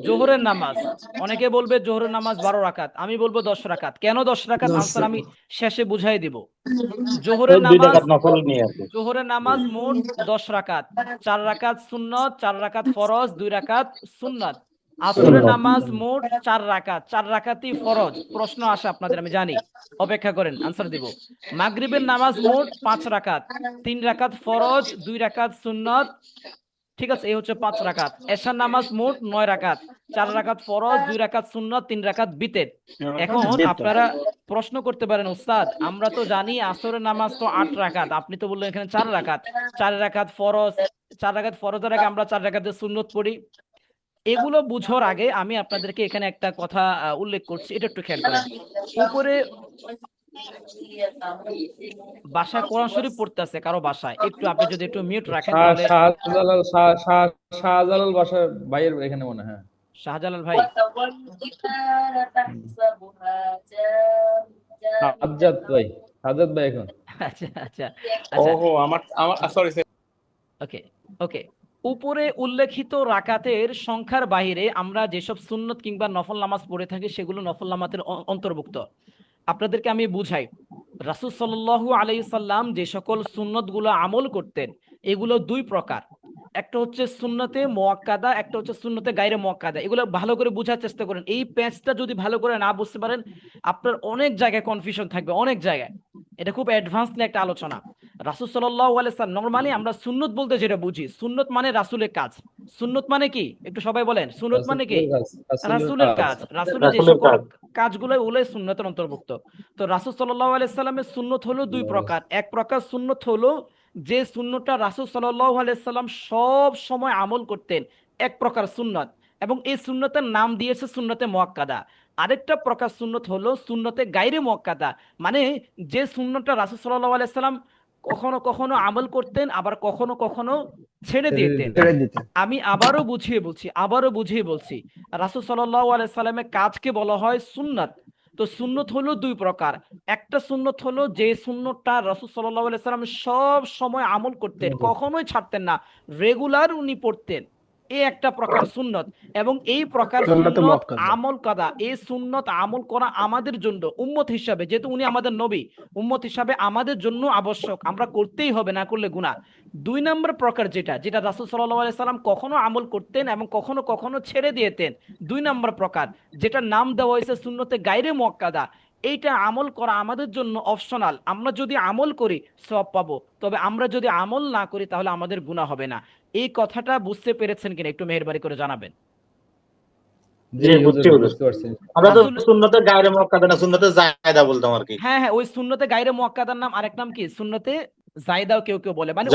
জোহরের নামাজ, অনেকে বলবে জোহরের নামাজ 12 রাকাত, আমি বলবো 10 রাকাত। কেন 10 রাকাত? আনসার আমি শেষে বুঝাই দিব। জোহরের নামাজ মোট 10 রাকাত, 4 রাকাত সুন্নাত, 4 রাকাত ফরজ, 2 রাকাত সুন্নাত। আসরের নামাজ মোট 4 রাকাত, 4 রাকাতই ফরজ। প্রশ্ন আসে আপনাদের, আমি জানি, অপেক্ষা করেন, আনসার দিব। মাগরিবের নামাজ মোট 5 রাকাত, 3 রাকাত ফরজ, 2 রাকাত সুন্নাত, ঠিক আছে, এই হচ্ছে 5 রাকাত। এশার নামাজ মোট 9 রাকাত, 4 রাকাত ফরজ, 2 রাকাত সুন্নাত, 3 রাকাত বিতের। এখন আপনারা প্রশ্ন করতে পারেন, উস্তাদ আমরা তো জানি আসরের নামাজ তো 8 রাকাত, আপনি তো বললেন এখানে 4 রাকাত, 4 রাকাত ফরজ, 4 রাকাত ফরজের আগে আমরা 4 রাকাতের সুন্নত পড়ি। এগুলো বুঝার আগে আমি আপনাদেরকে এখানে একটা কথা উল্লেখ করছি, এটা একটু খেয়াল করেন। উপরে বাসায় কোরআন শরীফ পড়তেছে কারো বাসায়, একটু আপনি যদি একটু মিউট রাখেন তাহলে। শাহজালাল বাসার ভাইয়ের এখানে মনে হয়। শাহজালাল ভাই, সাজ্জাদ ভাই এখন। আচ্ছা আচ্ছা ওহো আমার সরি ওকে ওকে। উপরে উল্লেখিত রাকাতের সংখ্যার বাইরে আমরা যেসব সুন্নত কিংবা নফল নামাজ পড়ে থাকি সেগুলো নফল নামাজের অন্তর্ভুক্ত। আপনাদেরকে আমি বুঝাই, রাসূল সাল্লাল্লাহু আলাইহি সাল্লাম যে সকল সুন্নত গুলো আমল করতেন এগুলো 2 প্রকার, একটা হচ্ছে সুন্নতে মুআক্কাদা, একটা হচ্ছে সুন্নতে গায়রে মুআক্কাদা। এগুলো ভালো করে বোঝার চেষ্টা করেন, এই প্যাচটা যদি ভালো করে না বুঝতে পারেন আপনার অনেক জায়গায় কনফিউশন থাকবে, অনেক জায়গায়। এটা খুব অ্যাডভান্সলি একটা আলোচনা। রাসূল সাল্লাল্লাহু আলাইহি সাল্লাম, নরমালি আমরা সুন্নত বলতে যেটা বুঝি, সুন্নত মানে রাসূলের কাজ। সুন্নত মানে কি একটু সবাই বলেন, সুন্নত মানে কি? রাসূলের কাজ, রাসূলের যে সকল কাজগুলো ওগুলো সুন্নতের অন্তর্ভুক্ত। তো রাসূল সাল্লাল্লাহু আলাইহি সাল্লামের সুন্নত হলো 2 প্রকার। এক প্রকার সুন্নত হলো যে সুন্নতটা রাসূল সাল্লাল্লাহু আলাইহি সাল্লাম সব সময় আমল করতেন, এক প্রকার সুন্নত, এবং এই সুন্নতের নাম দিয়েছে সুন্নতে মুআক্কাদা। আরেকটা প্রকার সুন্নত হলো সুন্নতে গায়রে মুআক্কাদা, মানে যে সুন্নতটা রাসূল সাল্লাল্লাহু আলাইহি সাল্লাম কখনো কখনো আমল করতেন, আবার কখনো কখনো ছেড়ে দিতেন। আমি আবারও বুঝিয়ে বলছি, রাসূল সাল্লাল্লাহু আলাইহি সাল্লামের কাজকে বলা হয় সুন্নাত। তো সুন্নত হলো 2 প্রকার। একটা সুন্নত হলো যে সুন্নতটা রাসূল সাল্লাল্লাহু আলাইহি সাল্লাম সব সময় আমল করতেন, কখনোই ছাড়তেন না, রেগুলার উনি পড়তেন, এই একটা প্রকার সুন্নত। এবং এই প্রকার সুন্নত আমল করা, এই সুন্নত আমল করা আমাদের জন্য উম্মত হিসাবে, যেহেতু উনি আমাদের নবী, উম্মত হিসাবে আমাদের জন্য আবশ্যক, আমরা করতেই হবে, না করলে গুনাহ। 2 নম্বর প্রকার যেটা রাসূল সাল্লাল্লাহু আলাইহি সাল্লাম কখনো আমল করতেন এবং কখনো কখনো ছেড়ে দিতেন, 2 নম্বর প্রকার, যেটা নাম দেওয়া হয়েছে সুন্নতে গায়রে মুআক্কাদা। এইটা আমল করা আমাদের জন্য অপশনাল, আমরা যদি আমল করি সওয়াব পাবো, তবে আমরা যদি আমল না করি তাহলে আমাদের গুনাহ হবে না। এই কথাটা বুঝতে পেরেছেন কিনা একটু মেহেরবানি করে জানাবেন। আমরা তো সুন্নতে গায়রে মুআক্কাদা না, সুন্নতে জায়েদা বলতাম আর কি। হ্যাঁ হ্যাঁ, ওই সুন্নতে গায়রে মুআক্কাদার নাম আরেক নাম কি সুন্নতে জায়েদাও কেউ কেউ বলে, মানে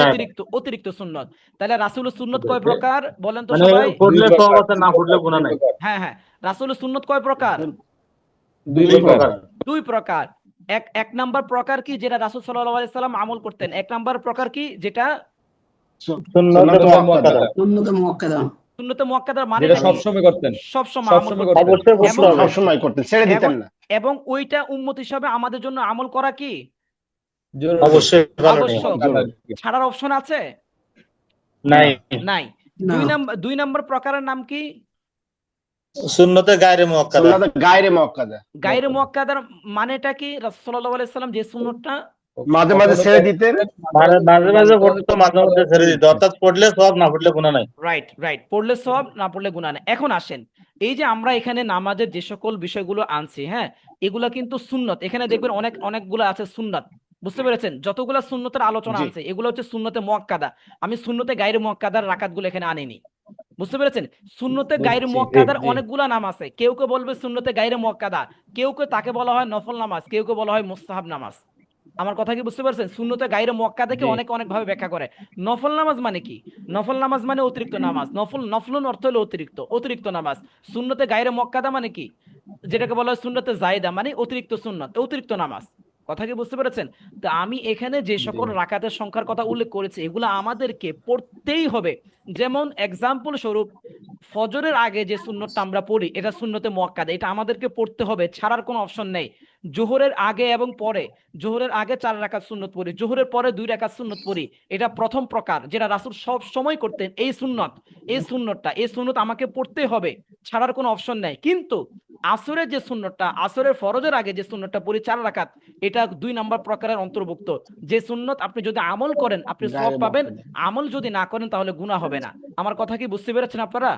অতিরিক্ত সুন্নত। তাহলে রাসূলের সুন্নত কয় প্রকার বলেন তো সবাই? পড়লে সওয়াব আছে, না পড়লে গুনাহ নাই। হ্যাঁ হ্যাঁ, রাসূলের সুন্নত কয় প্রকার? 2 প্রকার। এক নাম্বার প্রকার কি যেটা রাসূল সাল্লাল্লাহু আলাইহি সাল্লাম আমল করতেন, এক নাম্বার প্রকার কি যেটা সুন্নতে মুআক্কাদা। সুন্নতে মুআক্কাদা। সুন্নতে মুআক্কাদার মানে যেটা সবসময় করতেন, সবসময় আমল সবসময় করতেন। করতেন। অবশ্যই করতে এবং হবে। সবসময় করতেন, ছেড়ে দিতেন না। এবং ওইটা উম্মত হিসাবে আমাদের জন্য আমল করা কি জরুরি। অবশ্যই ভালো নেই। আবশ্যক, জরুরি। ছাড়ার অপশন আছে নাই। নাই। না। 2 নম্বর প্রকারের নাম কি? সুন্নতে গায়রে মুআক্কাদা। সুন্নাতে গায়রে মুআক্কাদা। গায়রে মুআক্কাদার মানেটা কি? রাসূল সাল্লাল্লাহু আলাইহি সাল্লাম যে সুন্নতটা মাঝে মাঝে ছেড়ে দিতেন, মাঝে মাঝে পড়তো, মাঝে মাঝে ছেড়ে দিত, অর্থাৎ পড়লে সওয়াব, না পড়লে গুনাহ নাই। রাইট রাইট, পড়লে সওয়াব, না পড়লে গুনাহ নেই। এখন আসেন, এই যে আমরা এখানে নামাজের যে সকল বিষয়গুলো আনছি, হ্যাঁ, এগুলা কিন্তু সুন্নত। এখানে দেখবেন অনেকগুলো আছে সুন্নত, বুঝতে পেরেছেন? যতগুলা সুন্নতের আলোচনা জি। আনছে এগুলো হচ্ছে সুন্নতে মুআক্কাদা। আমি সুন্নতে গায়রে মুআক্কাদার রাকাতগুলো এখানে আনিনি, বুঝতে পেরেছেন? সুন্নতে গায়রে বুঝছি, মুআক্কাদার জি। অনেকগুলা নাম আছে। কেউ কেউ বলবে সুন্নতে গায়রে মুআক্কাদা, কেউ কেউ তাকে বলা হয় নফল নামাজ, কেউ কেউ বলা হয় মুস্তাহাব নামাজ। আমার কথা কি বুঝতে পারছেন? সুন্নতে গায়রে মুআক্কাদাকে জি। অনেক ভাবে ব্যাখ্যা করে। নফল নামাজ মানে কি? নফল নামাজ মানে অতিরিক্ত নামাজ। নফলুন অর্থ হলো অতিরিক্ত নামাজ। সুন্নতে গায়রে মুআক্কাদা মানে কি? যেটাকে বলা হয় সুন্নতে জায়েদা, মানে অতিরিক্ত সুন্নত, অতিরিক্ত নামাজ। কথা কি বুঝতে পেরেছেন? তো আমি এখানে যে সকল রাকাতের সংখ্যার কথা উল্লেখ করেছি এগুলো আমাদেরকে পড়তেই হবে। যেমন এক্সাম্পল স্বরূপ ফজরের আগে যে সুন্নতটা আমরা পড়ি এটা সুন্নতে মুআক্কাদা, এটা আমাদেরকে পড়তে হবে, ছাড়ার কোনো অপশন নেই। জোহরের আগে এবং পরে, জোহরের আগে 4 রাকাত সুন্নত পড়ি, জোহরের পরে 2 রাকাত সুন্নত পড়ি, এটা প্রথম প্রকার যেটা রাসূল সব সময় করতেন। এই সুন্নত আমাকে পড়তে হবে, ছাড়ার কোনো অপশন নেই। কিন্তু আসরের যে সুন্নতটা, আসরের ফরজের আগে যে সুন্নতটা পড়ি 4 রাকাত, এটা 2 নম্বর প্রকারের অন্তর্ভুক্ত। যে সুন্নত আপনি যদি আমল করেন আপনি সওয়াব পাবেন, আমল যদি না করেন তাহলে গুনাহ হবে না। আমার কথা কি বুঝতে পেরেছেন আপনারা?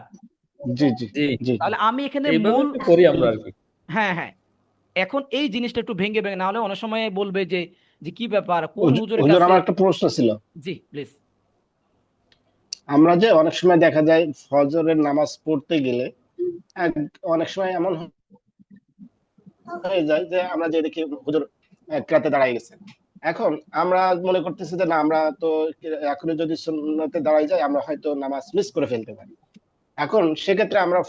জি জি জি। জি। তাহলে আমি এখানে এইভাবে মূল, তো করি আমরা আর কি। হ্যাঁ হ্যাঁ, এখন এই জিনিসটা একটু ভেঙে না হলে অনেক সময় বলবে যে যে কি ব্যাপার, কোন হুজুরের হুজুর, কাছে। আমার একটা প্রশ্ন ছিল। জি প্লিজ। আমরা যে অনেক সময় দেখা যায় ফজরের নামাজ পড়তে গেলে অনেক সময় এমন হয়ে যায় যে আমরা যে দেখি হুজুর এক রাতে দাঁড়ায় গেছে, এখন আমরা মনে করতেছি যে না, আমরা তো এখনই যদি সুন্নতে দাঁড়ায় যাই আমরা হয়তো নামাজ মিস করে ফেলতে পারি। এখন সেক্ষেত্রে আমরা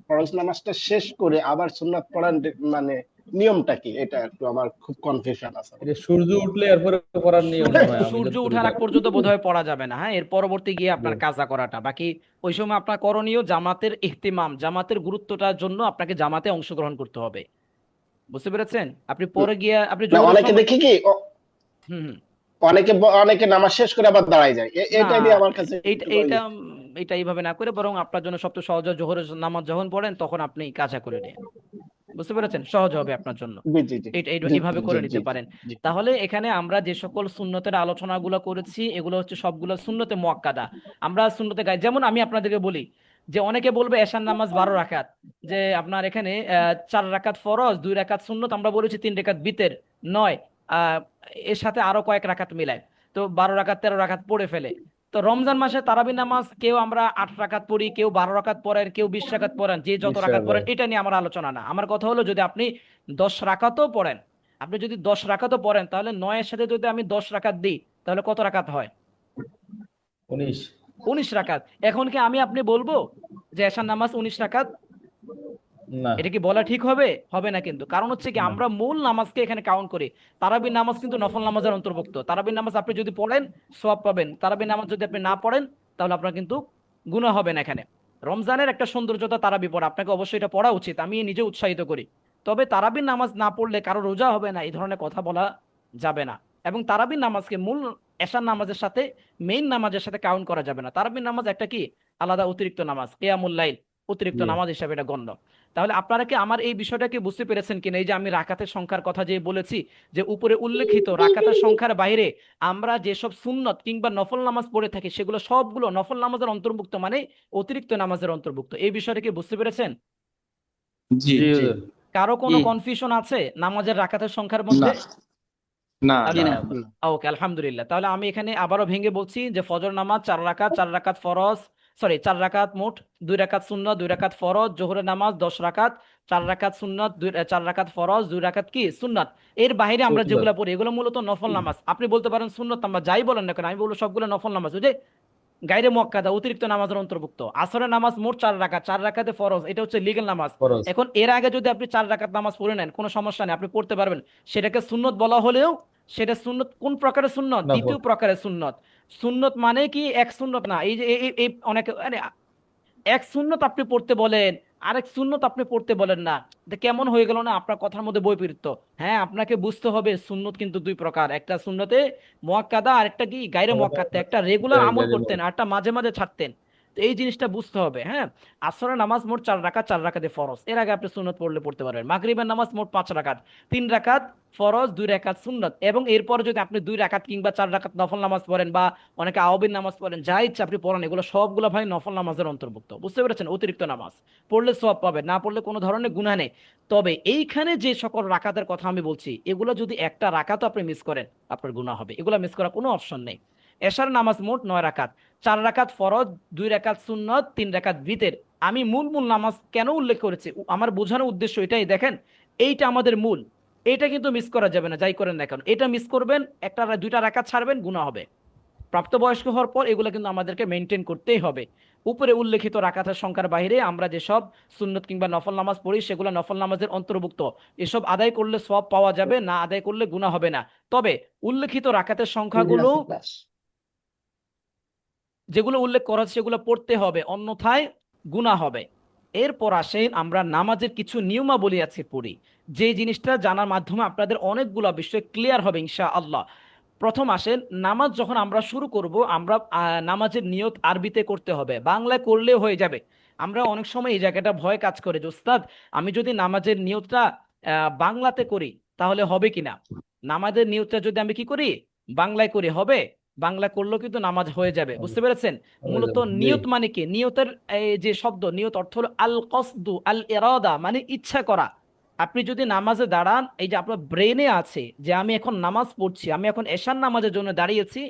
ফরজ নামাজটা শেষ করে আবার সুন্নাত পড়ার মানে নিয়মটা কি, এটা একটু আমার খুব কনফিউশন আছে। এটা সূর্য উঠলে এরপরে পড়ার নিয়ম মনে হয়, আমি সূর্য যতটুকু ওঠার আগ জানি। পর্যন্ত বোধহয় পড়া যাবে না, হ্যাঁ, এর পরবর্তী গিয়ে আপনার কাজা করাটা বাকি। ওই সময় আপনার করণীয় জামাতের ইহতিমাম, জামাতের গুরুত্বটার জন্য আপনাকে জামাতে অংশগ্রহণ করতে হবে, বুঝতে পেরেছেন? আপনি পরে গিয়ে আপনি না, জোহরের অনেকে সময়, দেখি কি হুম, অনেকে নামাজ শেষ করে আবার দাঁড়ায় যায়, এটা না, দিয়ে আমার কাছে এইটা এইভাবে না করে বরং আপনার জন্য সবচেয়ে সহজ, জোহরের নামাজ যখন পড়েন তখন আপনি কাজা করে নিন, বুঝতে পেরেছেন? সহজ হবে আপনার জন্য। জি জি জি এইভাবে করে জি নিতে জি পারেন। জি। তাহলে এখানে আমরা যে সকল সুন্নতের আলোচনাগুলো করেছি এগুলো হচ্ছে সবগুলো সুন্নতে মুআক্কাদা। আমরা সুন্নতে গাই, যেমন আমি আপনাদেরকে বলি যে অনেকে বলবে এশার নামাজ 12 রাকাত, যে আপনার এখানে 4 রাকাত ফরজ, 2 রাকাত সুন্নত, আমরা বলেছি 3 রাকাত বিতের 9, এর সাথে আরো কয়েক রাকাত মিলায়, তো 12 রাকাত 13 রাকাত পড়ে ফেলে। তো রমজান মাসে তারাবি নামাজ কেউ আমরা 8 রাকাত পড়ি, কেউ 12 রাকাত পড়েন, কেউ 20 রাকাত পড়েন, যে যত রাকাত পড়েন, এটা নিয়ে আমার আলোচনা না। আমার কথা হলো যদি আপনি 10 রাকাতও পড়েন, আপনি যদি 10 রাকাতও পড়েন তাহলে 9 এর সাথে যদি আমি 10 রাকাত দিই তাহলে কত রাকাত হয়? 19 রাকাত। এখন কি আপনি বলবো যে এশার নামাজ 19 রাকাত? না, এটা কি বলা ঠিক হবে? হবে না কিন্তু। কারণ হচ্ছে কি আমরা মূল নামাজকে এখানে কাউন্ট করি। তারাবির নামাজ কিন্তু নফল নামাজের অন্তর্ভুক্ত। তারাবির নামাজ আপনি যদি পড়েন সওয়াব পাবেন, তারাবির নামাজ যদি আপনি না পড়েন তাহলে আপনার কিন্তু গুনাহ হবে না। এখানে রমজানের একটা সৌন্দর্যতা তারাবি পড়া, আপনাকে অবশ্যই এটা পড়া উচিত, আমি নিজে উৎসাহিত করি। তবে তারাবির নামাজ না পড়লে কারো রোজা হবে না এই ধরনের কথা বলা যাবে না। এবং তারাবির নামাজকে মূল এশার নামাজের সাথে, মেইন নামাজের সাথে কাউন্ট করা যাবে না। তারাবির নামাজ একটা কি আলাদা অতিরিক্ত নামাজ, কিয়ামুল লাইল, অতিরিক্ত নামাজ হিসাবে এটা গণ্য। তাহলে আপনারা কি আমার এই বিষয়টাকে বুঝতে পেরেছেন কিনা? এই যে আমি রাকাতের সংখ্যার কথা যে বলেছি, যে উপরে উল্লেখিত রাকাতের সংখ্যার বাইরে আমরা যেসব সুন্নত কিংবা নফল নামাজ পড়ে থাকি সেগুলো সবগুলো নফল নামাজের অন্তর্ভুক্ত, মানে অতিরিক্ত নামাজের অন্তর্ভুক্ত। এই বিষয়টা কি বুঝতে পেরেছেন? জি জি। কারো কোনো জি। কনফিউশন আছে নামাজের রাকাতের সংখ্যার মধ্যে? না জি না। না। ওকে, আলহামদুলিল্লাহ। তাহলে আমি এখানে আবারও ভেঙে বলছি যে ফজর নামাজ 4 রাকাত, 4 রাকাত ফরজ, 4 রাকাত মোট, 2 রাকাত সুন্নাত, 2 রাকাত ফরজ। জোহরের নামাজ 10 রাকাত, 4 রাকাত সুন্নাত, 4 রাকাত ফরজ, 2 রাকাত কি সুন্নাত। এর বাইরে আমরা যেগুলো পড়ি এগুলো মূলত নফল নামাজ। আপনি বলতে পারেন সুন্নাত, আমরা যাই বলেন না কেন, আমি বলবো সবগুলো নফল নামাজ, ওই যে গায়রে মুআক্কাদা, অতিরিক্ত নামাজের অন্তর্ভুক্ত। আসরের নামাজ মোট 4 রাকাত, 4 রাকাতে ফরজ, এটা হচ্ছে লিগ্যাল নামাজ। এখন এর আগে যদি আপনি 4 রাকাত নামাজ পড়ে নেন কোনো সমস্যা নেই, আপনি পড়তে পারবেন। সেটাকে সুন্নত বলা হলেও সেটা সুন্নত কোন প্রকারের সুন্নত? দ্বিতীয় প্রকারের সুন্নত। সুন্নত মানে কি এক সুন্নত না, এই যে এই অনেকে এক সুন্নত আপনি পড়তে বলেন, আরেক সুন্নত আপনি পড়তে বলেন না, এটা কেমন হয়ে গেল না আপনার কথার মধ্যে বৈপরীত্য। হ্যাঁ, আপনাকে বুঝতে হবে সুন্নত কিন্তু দুই প্রকার, একটা সুন্নতে মুআক্কাদা আর একটা কি গায়রে মুআক্কাদা, একটা রেগুলার আমল করতেন আর একটা মাঝে মাঝে ছাড়তেন। তো এই জিনিসটা বুঝতে হবে। হ্যাঁ, আসরের নামাজ মোট 4 রাকাত, 4 রাকাতে ফরজ, এর আগে আপনি সুন্নত পড়লে পড়তে পারবেন। মাগরিবের নামাজ মোট 5 রাকাত, 3 রাকাত ফরজ, 2 রাকাত সুন্নত, এবং এরপর যদি আপনি 2 রাকাত কিংবা 4 রাকাত নফল নামাজ পড়েন বা অনেকে আওয়াবিন নামাজ পড়েন, যা ইচ্ছা আপনি পড়েন, এগুলো সবগুলো ভাই নফল নামাজের অন্তর্ভুক্ত। বুঝতে পেরেছেন? অতিরিক্ত নামাজ পড়লে সওয়াব পাবেন, না পড়লে কোনো ধরনের গুনাহ নেই। তবে এইখানে যে সকল রাকাতের কথা আমি বলছি, এগুলো যদি একটা রাকাতও আপনি মিস করেন আপনার গুনাহ হবে, এগুলো মিস করার কোনো অপশন নেই। এশার নামাজ মোট 9 রাকাত, 4 রাকাত ফরজ, 2 রাকাত সুন্নত, 3 রাকাত ভিতর। আমি মূল মূল নামাজ কেন উল্লেখ করেছি, আমার বোঝানোর উদ্দেশ্য এটাই। দেখেন, এইটা আমাদের মূল, এটা কিন্তু মিস করা যাবে না, যাই করেন না কেন। এটা মিস করবেন, 2টা রাকাত ছাড়বেন, গুনাহ হবে। প্রাপ্তবয়স্ক হওয়ার পর এগুলো কিন্তু আমাদেরকে মেনটেন করতেই হবে। উপরে উল্লেখিত রাকাতের সংখ্যার বাইরে আমরা যেসব সুন্নত কিংবা নফল নামাজ পড়ি, সেগুলো নফল নামাজের অন্তর্ভুক্ত। এসব আদায় করলে সওয়াব পাওয়া যাবে, না আদায় করলে গুনাহ হবে না। তবে উল্লেখিত রাকাতের সংখ্যাগুলো যেগুলো উল্লেখ করা হচ্ছে সেগুলো পড়তে হবে, অন্যথায় গুনাহ হবে। এরপর আসেন আমরা নামাজের কিছু নিয়মাবলী আছে পড়ি, যে জিনিসটা জানার মাধ্যমে আপনাদের অনেকগুলো বিষয় ক্লিয়ার হবে ইনশাআল্লাহ। প্রথম আসেন, নামাজ যখন আমরা শুরু করব, আমরা নামাজের নিয়ত আরবিতে করতে হবে, বাংলায় করলে হয়ে যাবে। আমরা অনেক সময় এই জায়গাটা ভয় কাজ করে যে উস্তাদ, আমি যদি নামাজের নিয়তটা বাংলাতে করি তাহলে হবে কিনা। নামাজের নিয়তটা যদি আমি কি করি, বাংলায় করি, হবে? বাংলা করলেও কিন্তু নামাজ হয়ে যাবে। বুঝতে পেরেছেন? মূলত নিয়ত মানে কি, নিয়তের এই যে শব্দ, নিয়ত অর্থ হলো আল কসদু আল ইরাদা, মানে ইচ্ছা করা। আপনি যদি নামাজে দাঁড়ান, এই যে আপনার ব্রেনে আছে যে আমি এখন নামাজ পড়ছি, আমি এখন এশার নামাজের জন্য দাঁড়িয়েছি,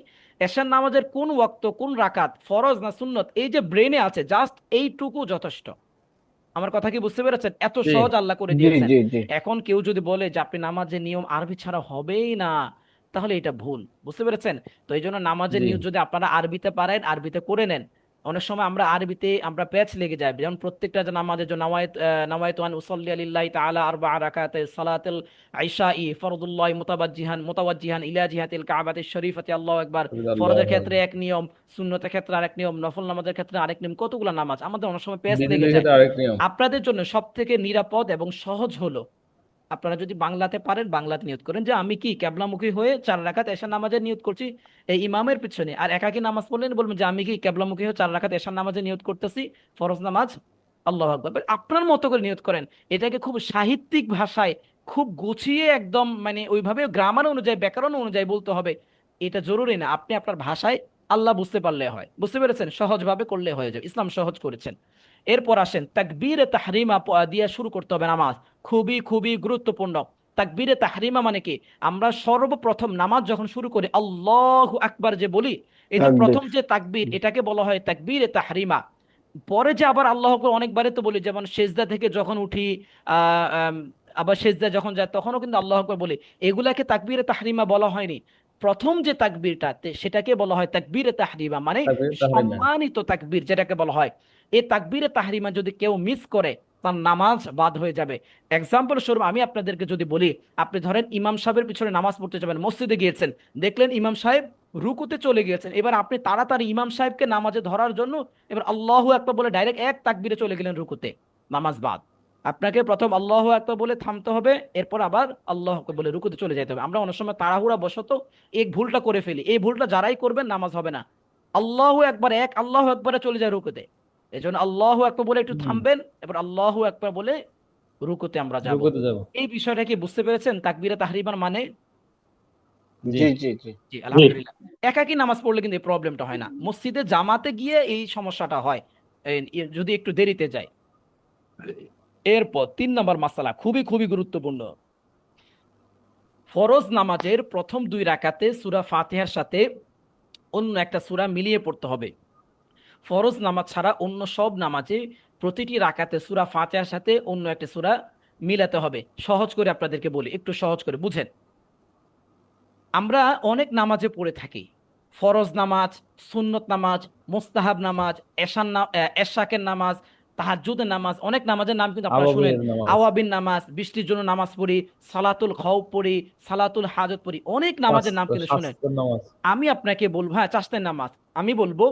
এশার নামাজের কোন ওয়াক্ত, কোন রাকাত, ফরজ না সুন্নত, এই যে ব্রেনে আছে, জাস্ট এইটুকু যথেষ্ট। আমার কথা কি বুঝতে পেরেছেন? এত জি সহজ আল্লাহ করে জি দিয়েছেন। জি জি এখন কেউ যদি বলে যে আপনি নামাজের নিয়ম আরবি ছাড়া হবেই না, তাহলে এটা ভুল। বুঝতে পেরেছেন? তো এই জন্য নামাজের জি নিয়ম যদি আপনারা আরবিতে পারেন, আরবিতে করে নেন। অনেক সময় আমরা আরবিতে আমরা প্যাচ লেগে যায়, যেমন প্রত্যেকটা যে নামাজের জন্য নাওয়াইতু আন উসাল্লি লিল্লাহি তাআলা আরবা রাকাতাই সালাতুল ইশাই ফরদুল্লাহি মুতাওয়াজ্জিহান ইলা জিহাতিল কাবাতিশ শরীফাতি আল্লাহু আকবার। ফরজের ক্ষেত্রে এক নিয়ম, সুন্নতের ক্ষেত্রে আরেক নিয়ম, নফল নামাজের ক্ষেত্রে আরেক নিয়ম। কতগুলো নামাজ আমাদের অনেক সময় প্যাচ লেগে বিদিলের যায়। ক্ষেত্রে আরেক নিয়ম। আপনাদের জন্য সব থেকে নিরাপদ এবং সহজ হলো, আপনারা যদি বাংলাতে পারেন বাংলাতে নিয়ত করেন যে আমি কি কেবলামুখী হয়ে 4 রাকাত এশার নামাজের নিয়ত করছি এই ইমামের পিছনে। আর একাকী নামাজ পড়লেন বলবেন যে আমি কি কেবলামুখী হয়ে 4 রাকাত এশার নামাজে নিয়ত করতেছি, ফরজ নামাজ। আল্লাহু আকবার। আপনার মতো করে নিয়ত করেন। এটাকে খুব সাহিত্যিক ভাষায় খুব গুছিয়ে একদম মানে ওইভাবে গ্রামার অনুযায়ী, ব্যাকরণ অনুযায়ী বলতে হবে, এটা জরুরি না। আপনি আপনার ভাষায় আল্লাহ বুঝতে পারলে হয়। বুঝতে পেরেছেন? সহজভাবে করলে হয়ে যাবে, ইসলাম সহজ করেছেন। এরপর আসেন, তাকবীরে তাহরিমা দিয়ে শুরু করতে হবে নামাজ। খুবই খুবই গুরুত্বপূর্ণ। তাকবীরে তাহরিমা মানে কি, আমরা সর্বপ্রথম নামাজ যখন শুরু করি আল্লাহু আকবার যে বলি, এই যে তাকবীর প্রথম যে তাকবীর, এটাকে বলা হয় তাকবীরে তাহরিমা। পরে যে আবার আল্লাহু আকবার অনেকবারই তো বলি, যেমন সেজদা থেকে যখন উঠি, আহ আম, আবার সেজদা যখন যায় তখনও কিন্তু আল্লাহু আকবার বলি। এগুলাকে তাকবীরে তাহরিমা বলা হয়নি। প্রথম যে তাকবীরটা সেটাকে বলা হয় তাকবীরে তাহরিমা, মানে তাকবীর তাহরিমা। সম্মানিত তাকবীর যেটাকে বলা হয়। এই তাকবীরে তাহরিমা যদি কেউ মিস করে, তার নামাজ বাদ হয়ে যাবে। এক্সাম্পল স্বরূপ আমি আপনাদেরকে যদি বলি, আপনি ধরেন ইমাম সাহেবের পিছনে নামাজ পড়তে যাবেন, মসজিদে গিয়েছেন, দেখলেন ইমাম সাহেব রুকুতে চলে গিয়েছেন, এবার আপনি তাড়াতাড়ি ইমাম সাহেবকে নামাজে ধরার জন্য এবার আল্লাহু আকবার বলে ডাইরেক্ট এক তাকবীরে চলে গেলেন রুকুতে, নামাজ বাদ। আপনাকে প্রথম আল্লাহু আকবার বলে থামতে হবে, এরপর আবার আল্লাহু আকবার বলে রুকুতে চলে যেতে হবে। আমরা অনেক সময় তাড়াহুড়া বশত এই ভুলটা করে ফেলি। এই ভুলটা যারাই করবেন নামাজ হবে না। আল্লাহু আকবার, এক আল্লাহু আকবারে চলে যায় রুকুতে। এই জন্য আল্লাহু আকবার বলে একটু থামবেন, এবার আল্লাহু আকবার বলে রুকুতে আমরা যাব। রুকুতে যাব। এই বিষয়টা কি বুঝতে পেরেছেন? তাকবীরে তাহরিমার মানে? জি জি জি জি জি, আলহামদুলিল্লাহ। একাকী নামাজ পড়লে কিন্তু এই প্রবলেমটা হয় না, মসজিদে জামাতে গিয়ে এই সমস্যাটা হয় যদি একটু দেরিতে যায়। এরপর 3 নম্বর মাসালা খুবই খুবই গুরুত্বপূর্ণ। ফরজ নামাজের প্রথম 2 রাকাতে সূরা ফাতিহার সাথে অন্য একটা সূরা মিলিয়ে পড়তে হবে। ফরজ নামাজ ছাড়া অন্য সব নামাজে প্রতিটি রাকাতে সূরা ফাতিহার সাথে অন্য একটা সূরা মিলাতে হবে। সহজ করে আপনাদেরকে বলি, একটু সহজ করে বুঝেন। আমরা অনেক নামাজে পড়ে থাকি, ফরজ নামাজ, সুন্নত নামাজ, মুস্তাহাব নামাজ, এশাকের নামাজ, তাহাজ্জুদের নামাজ, অনেক নামাজের নাম কিন্তু আপনারা শুনেন, আওয়াবিনের নামাজ। আওয়াবিন নামাজ, বৃষ্টির জন্য নামাজ পড়ি, সালাতুল খাউফ পড়ি, সালাতুল হাজত পড়ি, অনেক নামাজের নাম কিন্তু শুনেন। স্বাস্থ্যের নামাজ। আমি আপনাকে বলবো, হ্যাঁ চাষতের নামাজ, আমি বলবো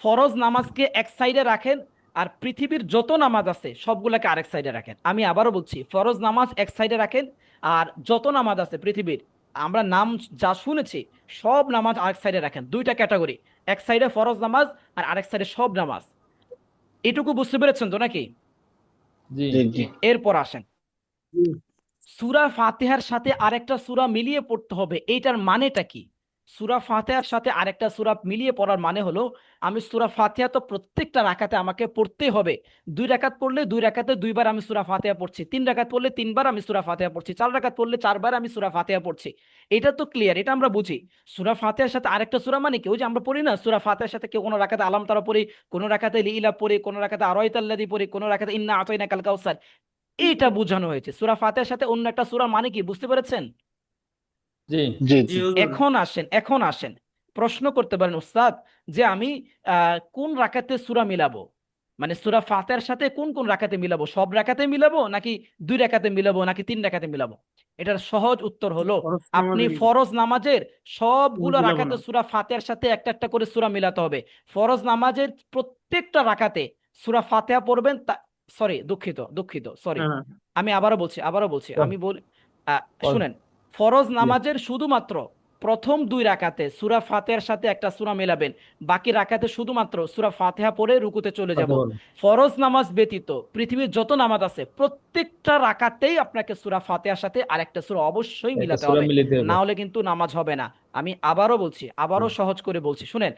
ফরজ নামাজকে এক সাইডে রাখেন, আর পৃথিবীর যত নামাজ আছে সবগুলাকে আরেক সাইডে রাখেন। আমি আবারও বলছি, ফরজ নামাজ এক সাইডে রাখেন, আর যত নামাজ আছে পৃথিবীর আমরা নাম যা শুনেছি সব নামাজ আরেক সাইডে রাখেন। দুইটা ক্যাটাগরি, এক সাইডে ফরজ নামাজ আর আরেক সাইডে সব নামাজ। এটুকু বুঝতে পেরেছেন তো নাকি? জি জি এরপর আসেন, সূরা ফাতিহার সাথে আরেকটা সূরা মিলিয়ে পড়তে হবে, এইটার মানেটা কি? সূরা ফাতিহার সাথে আরেকটা সূরা মিলিয়ে পড়ার মানে হলো, আমি সূরা ফাতিহা তো প্রত্যেকটা রাকাতে আমাকে পড়তেই হবে। 2 রাকাত পড়লে 2 রাকাতে 2 বার আমি সূরা ফাতিহা পড়ছি, 3 রাকাত পড়লে 3 বার আমি সূরা ফাতিহা পড়ছি, 4 রাকাত পড়লে 4 বার আমি সূরা ফাতিহা পড়ছি। এটা তো ক্লিয়ার, এটা আমরা বুঝি। সূরা ফাতিহার সাথে আরেকটা সূরা মানে কি? ওই যে আমরা পড়ি না, সূরা ফাতিহার সাথে কেউ কোনো রাকাতে আলাম তারা পড়ি, কোনো রাকাতে লিইলা পড়ি, কোনো রাকাতে আরাইতাল্লাযী পড়ি, কোনো রাকাতে ইন্না আতাইনাকাল কাউসার। এইটা বোঝানো হয়েছে। সূরা ফাতিহার সাথে অন্য একটা সূরা মানে কি বুঝতে পেরেছেন? জি জি জি জি হুজুর। এখন আসেন, প্রশ্ন করতে পারেন উস্তাদ যে আমি কোন রাকাতে সূরা মিলাবো, মানে সূরা ফাতিহার সাথে কোন কোন রাকাতে মিলাবো, সব রাকাতে মিলাবো নাকি 2 রাকাতে মিলাবো নাকি 3 রাকাতে মিলাবো? এটার সহজ উত্তর হলো, ফরজ আপনি নামাজে ফরজ নামাজের সবগুলো মিলাবো রাকাতে না। সূরা ফাতিহার সাথে একটা একটা করে সূরা মিলাতে হবে। ফরজ নামাজের প্রত্যেকটা রাকাতে সূরা ফাতিহা পড়বেন, সরি দুঃখিত সরি, হ্যাঁ হ্যাঁ। আমি আবারও বলছি আমি বল বল। শুনেন, ফরজ নামাজের শুধুমাত্র প্রথম 2 রাকাতে সূরা ফাতিহার সাথে একটা সূরা মেলাবেন, বাকি রাকাতে শুধুমাত্র সূরা ফাতিহা পড়ে রুকুতে চলে যাব। কথা বলো। ফরজ নামাজ ব্যতীত পৃথিবীর যত নামাজ আছে প্রত্যেকটা রাকাতেই আপনাকে সূরা ফাতিহার সাথে আরেকটা সূরা অবশ্যই একটা মিলাতে সূরা হবে, মিলাতে হবে। না হলে কিন্তু নামাজ হবে না। আমি আবারও বলছি, আবারও সহজ করে বলছি, শুনেন,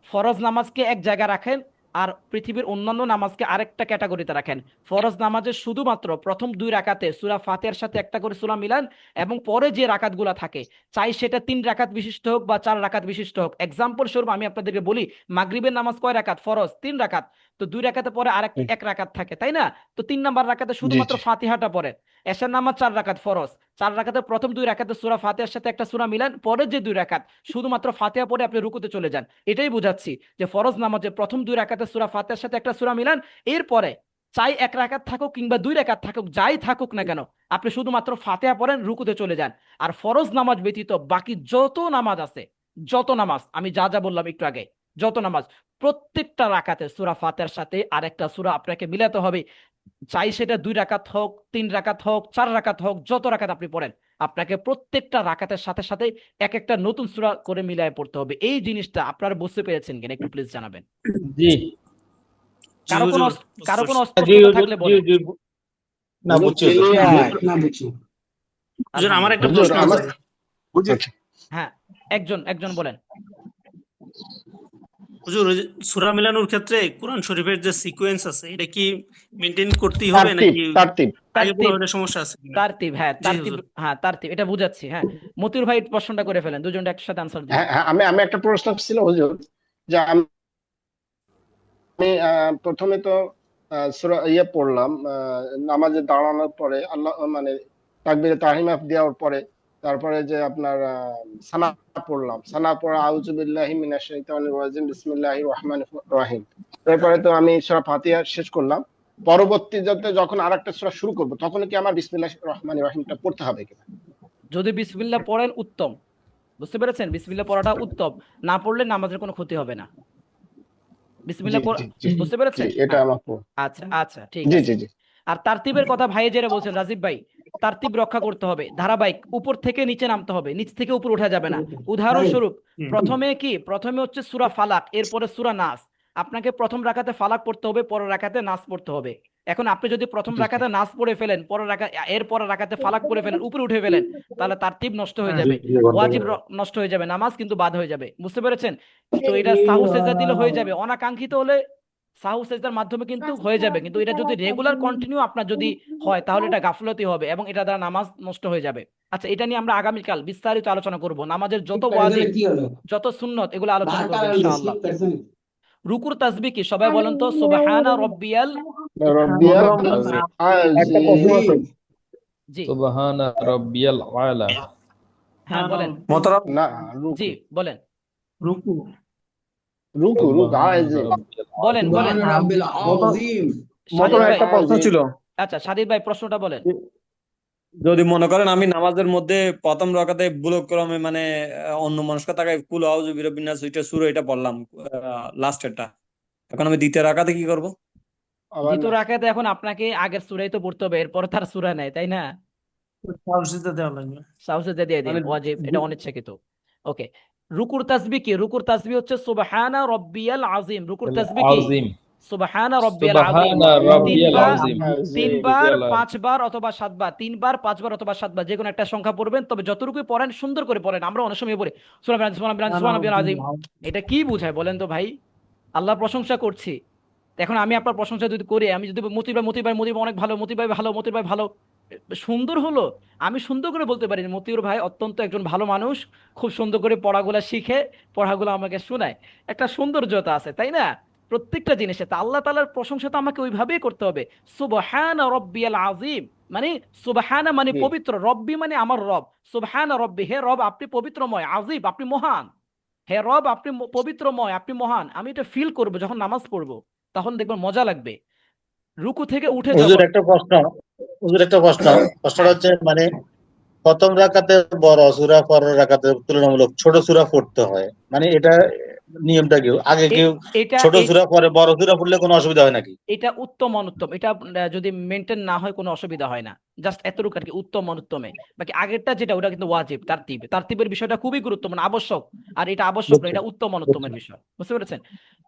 ফরজ নামাজকে এক জায়গায় রাখেন, আর পৃথিবীর অন্যান্য নামাজকে আরেকটা ক্যাটাগরিতে রাখেন। ফরজ নামাজের শুধুমাত্র প্রথম 2 রাকাতে সূরা ফাতিহার সাথে একটা করে সূরা মিলান, এবং পরে যে রাকাতগুলো থাকে, চাই সেটা 3 রাকাত বিশিষ্ট হোক বা 4 রাকাত বিশিষ্ট হোক। এক্সাম্পল স্বরূপ আমি আপনাদেরকে বলি, মাগরিবের নামাজ কয় রাকাত? ফরজ 3 রাকাত, তো 2 রাকাতে পরে আরেক 1 রাকাত থাকে, তাই না? তো 3 নাম্বার রাকাতে জি শুধুমাত্র জি ফাতিহাটা পড়েন। এশার নামাজ 4 রাকাত ফরজ, 4 রাকাতের প্রথম 2 রাকাতে সূরা ফাতিহার সাথে একটা সূরা মিলান, পরের যে 2 রাকাত শুধুমাত্র ফাতিহা পড়ে আপনি রুকুতে চলে যান। এটাই বুঝাচ্ছি যে ফরজ নামাজে প্রথম 2 রাকাতে সূরা ফাতিহার সাথে একটা সূরা মিলান, এরপরে চাই 1 রাকাত থাকুক কিংবা 2 রাকাত থাকুক, যাই থাকুক না কেন, আপনি শুধুমাত্র ফাতিহা পড়েন, রুকুতে চলে যান। আর ফরজ নামাজ ব্যতীত বাকি যত নামাজ আছে, যত নামাজ আমি যা যা বললাম একটু আগে, যত নামাজ প্রত্যেকটা রাকাতে সূরা ফাতিহার সাথে আরেকটা সূরা আপনাকে মিলাতে হবে। চাই সেটা 2 রাকাত হোক, 3 রাকাত হোক, 4 রাকাত হোক, যত রাকাত আপনি পড়েন, আপনাকে প্রত্যেকটা রাকাতের সাথে সাথে এক একটা নতুন সূরা করে মিলায় পড়তে হবে। এই জিনিসটা আপনারা বুঝতে পেরেছেন কিনা একটু প্লিজ জানাবেন। জি জি কারো কোনো হুজুর, কারো কোনো জি অস্পষ্টতা হুজুর, থাকলে জি বলেন। জি না হুজুর বুঝছি হুজুর। ক্লিয়ার। না বুঝছি। হুজুর আমার একটা হুজুর প্রশ্ন আমার আছে। আচ্ছা হ্যাঁ, একজন বলেন। হুজুর, ওই যে সূরা মিলানোর ক্ষেত্রে কোরআন শরীফের যে সিকোয়েন্স আছে এটা কি মেনটেন করতেই হবে তারতিব নাকি তারতিব আগে পরে তারতিব হলে সমস্যা আছে কিনা? তারতিব হ্যাঁ জি তারতিব, হুজুর। হ্যাঁ তারতিব, এটা বুঝাচ্ছি। হ্যাঁ, মতিউর ভাই প্রশ্নটা করে ফেলেন, দুজনটা একসাথে আনসার দিন। হ্যাঁ হ্যাঁ, আমি একটা প্রশ্ন ছিল হুজুর, যে আমি প্রথমে তো সূরা পড়লাম, নামাজে দাঁড়ানোর পরে আল্লাহ মানে তাকবীরে তাহরিমা দেওয়ার পরে, তারপরে যে আপনার সানা পড়লাম, সানা পড়া আউযু বিল্লাহি মিনাশ শাইতানির রাজিম বিসমিল্লাহির রহমানির রহিম, তারপরে তো আমি সূরা ফাতিহা শেষ করলাম। পরবর্তীতে যখন আরেকটা সূরা শুরু করব তখন কি আমার বিসমিল্লাহির রহমানির রহিমটা পড়তে হবে কিনা? যদি বিসমিল্লাহ পড়েন উত্তম, বুঝতে পেরেছেন? বিসমিল্লাহ পড়াটা উত্তম, না পড়লে নামাজের কোনো ক্ষতি হবে না। জি বিসমিল্লাহ জি জি বুঝতে জি, পেরেছেন? এটা হ্যাঁ, আমার আচ্ছা ঠিক জি আছে। জি জি আর তারতিবের কথা ভাই যারা বলছেন, রাজীব ভাই, তারতিব রক্ষা করতে হবে, ধারাবাহিক, উপর থেকে নিচে নামতে হবে, নিচ থেকে উপর উঠা যাবে না। উদাহরণস্বরূপ প্রথমে হচ্ছে সূরা ফালাক, এরপরে সূরা নাস। আপনাকে প্রথম রাকাতে ফালাক পড়তে হবে, পরের রাকাতে নাস পড়তে হবে। এখন আপনি যদি প্রথম জি রাকাতে নাস পড়ে ফেলেন, এরপরের রাকাতে ফালাক পড়ে ফেলেন, উপরে উঠে ফেলেন, তাহলে তারতিব নষ্ট হয়ে হ্যাঁ যাবে, ওয়াজিব নষ্ট হয়ে যাবে, নামাজ কিন্তু বাদ হয়ে যাবে। বুঝতে পেরেছেন? তো এটা সাহু সেজদা দিলে হয়ে যাবে, অনাকাঙ্ক্ষিত হলে সাহু সেজদার মাধ্যমে কিন্তু হয়ে যাবে, কিন্তু এটা যদি রেগুলার কন্টিনিউ আপনার যদি হয় তাহলে এটা গাফলতি হবে এবং এটা দ্বারা নামাজ নষ্ট হয়ে যাবে। আচ্ছা, এটা নিয়ে আমরা আগামীকাল বিস্তারিত আলোচনা করব, নামাজের যত ওয়াজিব কি হলো? যত সুন্নত এগুলো আলোচনা করব বারটা ইনশাআল্লাহ। স্লিপ করছেন। রুকুর তাসবিহ কি সবাই বলেন তো? সুবহানা রব্বিয়াল, রব্বিয়াল একটা প্রশ্ন আছে। আজিম। জি সুবহানা রাব্বিয়াল আলা। হ্যাঁ বলেন, মোহতারাম না জি বলেন, রুকু রুকু সুবহানা আজিম রাব্বিয়াল আলা। বলেন সুবহান রাব্বিল আযীম। সাদিদ মোহতরম ভাই, একটা প্রশ্ন ছিল। আচ্ছা সাদিদ ভাই প্রশ্নটা বলেন। যদি মনে করেন আমি নামাজের মধ্যে প্রথম রাকাতে ভুলক্রমে মানে অন্য মনস্ক থাকায় কুল আউযু বিরাব্বিন নাস এটা সূরা এটা পড়লাম লাস্টেরটা, এখন আমি দ্বিতীয় রাকাতে কি করব? আবার দ্বিতীয় রাকাতে এখন আপনাকে আগের সূরাই তো পড়তে হবে, এরপর তার সূরা নাই, তাই না? তাওসিতে দেওয়া লাগবে সাউসে দিয়ে দিন, মানে ওয়াজিব, এটা অনিচ্ছাকৃত। ওকে, রুকুর তাসবিহ কি? রুকুর তাসবিহ হচ্ছে সুবহানা রব্বিয়াল আযীম। রুকুর তাসবিহ কি? আজিম, সুবহানা রব্বিয়াল আযীম। সুবহানা রাব্বিয়াল তিনবার, আজিম, তিনবার, পাঁচবার অথবা সাতবার, তিনবার, পাঁচবার অথবা সাতবার, যে কোনো একটা সংখ্যা পড়বেন, তবে যতটুকুই পড়েন সুন্দর করে পড়েন। আমরা অনেক সময় পড়ি সুবহানাল্লাহ সুবহানাল্লাহ সুবহানাল্লাহ আযীম, এটা কি বোঝায় বলেন তো ভাই? আল্লাহর প্রশংসা করছি, এখন আমি আপনার প্রশংসা যদি করি, আমি যদি মতির ভাই অনেক ভালো, মতির ভাই ভালো, মতির ভাই ভালো, সুন্দর হলো, আমি সুন্দর করে বলতে পারি না, মতিউর ভাই অত্যন্ত একজন ভালো মানুষ, খুব সুন্দর করে পড়াগুলা শিখে পড়াগুলো আমাকে শোনায়, একটা সৌন্দর্যতা আছে, তাই না? প্রত্যেকটা জিনিসে তা আল্লাহ তাআলার প্রশংসা তো আমাকে ওইভাবেই করতে হবে। সুবহানা রব্বিয়াল আযীম, মানে সুবহানা মানে জি পবিত্র, রব্বি মানে আমার রব, সুবহানা রব্বি, হে রব আপনি পবিত্রময়, আযীম আপনি মহান, হে রব আপনি পবিত্রময়, আপনি মহান। আমি এটা ফিল করব যখন নামাজ পড়বো, তখন দেখবেন মজা লাগবে। রুকু থেকে উঠে হুজুর যখন, একটা প্রশ্ন, প্রশ্নটা হ্যাঁ, হচ্ছে মানে প্রথম রাকাতে বড় সূরা, পরের রাকাতে তুলনামূলক ছোট সূরা পড়তে হয়, মানে এটা নিয়মটা কি? আগে এ- কেউ এটা ছোট এ- সূরা পরে বড় সূরা পড়লে কোনো অসুবিধা হয় নাকি? এটা উত্তম অনুত্তম, এটা যদি মেনটেন না হয় কোনো অসুবিধা হয় না, জাস্ট এতটুকু আর কি, উত্তম অনুত্তমে। বাকি আগেরটা যেটা, ওটা কিন্তু ওয়াজিব, তারতিবের বিষয়টা খুবই গুরুত্বপূর্ণ, আবশ্যক। আর এটা আবশ্যক না, বুঝছি, এটা উত্তম অনুত্তমের বিষয়, বুঝতে পেরেছেন?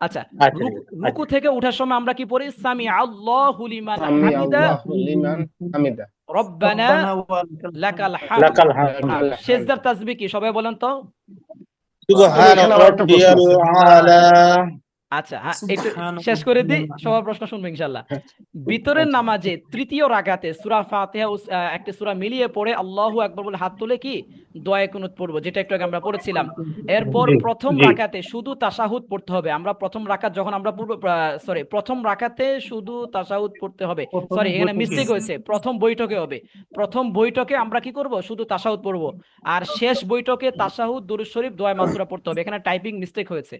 আচ্ছা, আচ্ছা ঠিক রুকু আছে, রুকু থেকে ওঠার সময় আমরা কি পড়ি? সামি আল্লাহু লিমান সামি হামিদা আল্লাহু লিমান হামিদা, রব্বানা রব্বানা ওয়া লাকাল হামদ। লাকাল হামদ। হ্যাঁ, লাকাল হামদ। সেজদার তাসবিহ কি সবাই বলেন তো? সুবহান এখানে আমার একটা প্রশ্ন রাব্বিয়াল আছে। আলা। আচ্ছা, হ্যাঁ, একটু শেষ করে দিই, সবার প্রশ্ন শুনবো ইনশাল্লাহ। ভিতরের আচ্ছা নামাজে তৃতীয় রাকাতে সূরা ফাতিহা ও একটা সূরা মিলিয়ে পড়ে আল্লাহু আকবার বলে হাত তুলে কি দোয়া কুনুত পড়বো, যেটা একটু আগে আমরা পড়েছিলাম। এরপর জি প্রথম জি রাকাতে শুধু তাশাহুদ পড়তে হবে। আমরা প্রথম রাকাত যখন আমরা পড়বো, প্রথম রাকাতে শুধু তাশাহুদ পড়তে হবে, সরি এখানে মিস্টেক হয়েছে, প্রথম বৈঠকে হবে। প্রথম বৈঠকে আমরা কি করব? শুধু তাশাহুদ পড়বো। আর শেষ বৈঠকে তাশাহুদ, দুরূদ শরীফ, দোয়া মাসুরা পড়তে হবে। এখানে টাইপিং মিস্টেক হয়েছে।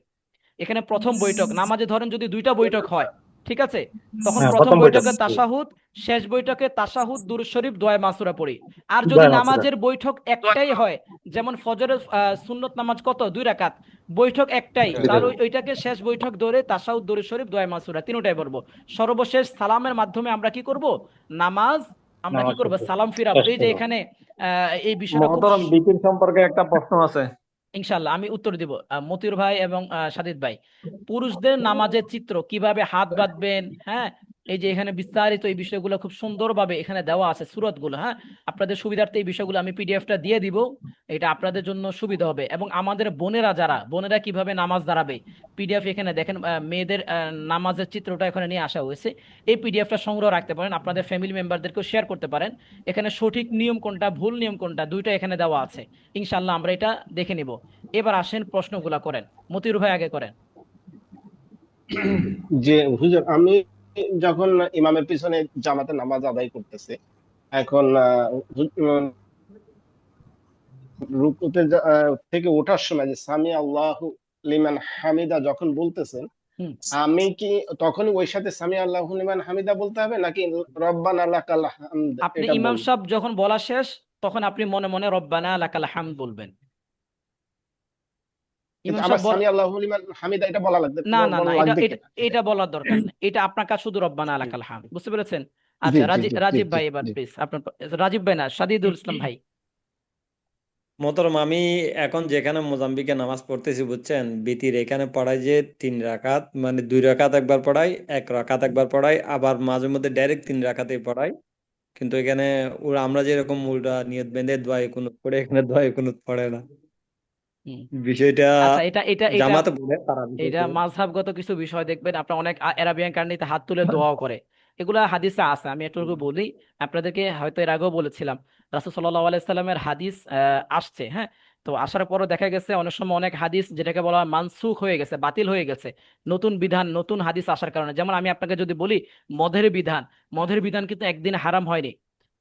এখানে প্রথম বৈঠক, নামাজে ধরেন যদি দুইটা বৈঠক হয়, ঠিক আছে, তখন হ্যাঁ, প্রথম প্রথম বৈঠক বৈঠকে তাশাহুদ, শেষ বৈঠকে তাশাহুদ, দুরূদ শরীফ, দোয়া মাসুরা পড়ি। আর যদি দোয়া মাসুরা। নামাজের বৈঠক একটাই হয়, যেমন ফজরের সুন্নত নামাজ কত? 2 রাকাত, বৈঠক একটাই, তাহলে ওইটাকে শেষ বৈঠক ধরে তাশাহুদ, দুরূদ শরীফ, দোয়া মাসুরা তিনটাই পড়বো। সর্বশেষ সালামের মাধ্যমে আমরা কি করব? নামাজ আমরা কি নামাজ করব? পড়তে সালাম ফিরাবো। শেষ এই যে করবো। এখানে এই বিষয়টা খুব মোহতরম বিপিন সম্পর্কে একটা প্রশ্ন আছে। ইনশাল্লাহ আমি উত্তর দিব। মতিউর ভাই এবং সাদিদ ভাই, পুরুষদের নামাজের চিত্র কিভাবে হাত বাঁধবেন, হ্যাঁ, এই যে এখানে বিস্তারিত এই বিষয়গুলো খুব সুন্দরভাবে এখানে দেওয়া আছে, সুরতগুলো, হ্যাঁ, আপনাদের সুবিধার্থে এই বিষয়গুলো আমি পিডিএফটা দিয়ে দিব, এটা আপনাদের জন্য সুবিধা হবে। এবং আমাদের বোনেরা কিভাবে নামাজ দাঁড়াবে, পিডিএফ এখানে দেখেন, মেয়েদের নামাজের চিত্রটা এখানে নিয়ে আসা হয়েছে। এই পিডিএফটা সংগ্রহ রাখতে পারেন, আপনাদের ফ্যামিলি মেম্বারদেরকেও শেয়ার করতে পারেন। এখানে সঠিক নিয়ম কোনটা, ভুল নিয়ম কোনটা, দুইটা এখানে দেওয়া আছে। ইনশাল্লাহ আমরা এটা দেখে নিব। এবার আসেন প্রশ্নগুলা করেন, মতিউর ভাই আগে করেন। যে হুজুর, আমি যখন ইমামের পিছনে জামাতে নামাজ আদায় করতেছে, এখন রুকুতে থেকে ওঠার সময় যে সামি আল্লাহু লিমান হামিদা যখন বলতেছেন, আমি কি তখনই ওই সাথে সামি আল্লাহু লিমান হামিদা বলতে হবে, নাকি রব্বানা লাকাল হামদ আপনি এটা ইমাম বলবো? সাহেব যখন বলা শেষ, তখন আপনি মনে মনে রব্বানা লাকাল হামদ বলবেন। কিন্তু ইমাম আমার সাহেব সামি আল্লাহু লিমান হামিদা এটা বলা লাগবে, না না না, বলা এটা লাগবে এটা কিনা? এটা বলার দরকার নেই, এটা আপনার কাছে শুধু রব্বানা লাকাল হামদ, বুঝতে পেরেছেন? জি আচ্ছা, জি জি জি রাজীব জি ভাই এবার জি প্লিজ আপনার, রাজীব ভাই না, সাদিদুল ইসলাম ভাই। মোহতরম, আমি এখন যেখানে মোজাম্বিকে নামাজ পড়তেছি বুঝছেন, বিতির এখানে পড়াই যে 3 রাকাত, মানে 2 রাকাত একবার পড়াই, 1 রাকাত একবার পড়াই, আবার মাঝে মধ্যে ডাইরেক্ট 3 রাকাতেই পড়াই। কিন্তু এখানে ওরা আমরা যেরকম উল্টা নিয়ত বেঁধে দোয়া কুনুত পড়ে, এখানে দোয়া কুনুত পড়ে না। বিষয়টা আচ্ছা, এটা এটা এটা জামাতে বলে তারা এটা বিষয়টা মাযহাবগত কিছু বিষয় দেখবেন, আপনার অনেক আরাবিয়ান কান্ট্রিতে হাত তুলে দোয়াও করে, এগুলা হাদিসে আছে। আমি একটু বলি আপনাদেরকে, হয়তো এর আগেও বলেছিলাম, রাসূল সাল্লাল্লাহু আলাইহি সাল্লামের হাদিস আসছে, হ্যাঁ, তো আসার পরও দেখা গেছে অনেক সময় অনেক হাদিস যেটাকে বলা হয় মানসুখ হয়ে গেছে, বাতিল হয়ে গেছে, নতুন বিধান, নতুন হাদিস আসার কারণে। যেমন আমি আপনাকে যদি বলি মদের বিধান কিন্তু একদিন হারাম হয়নি,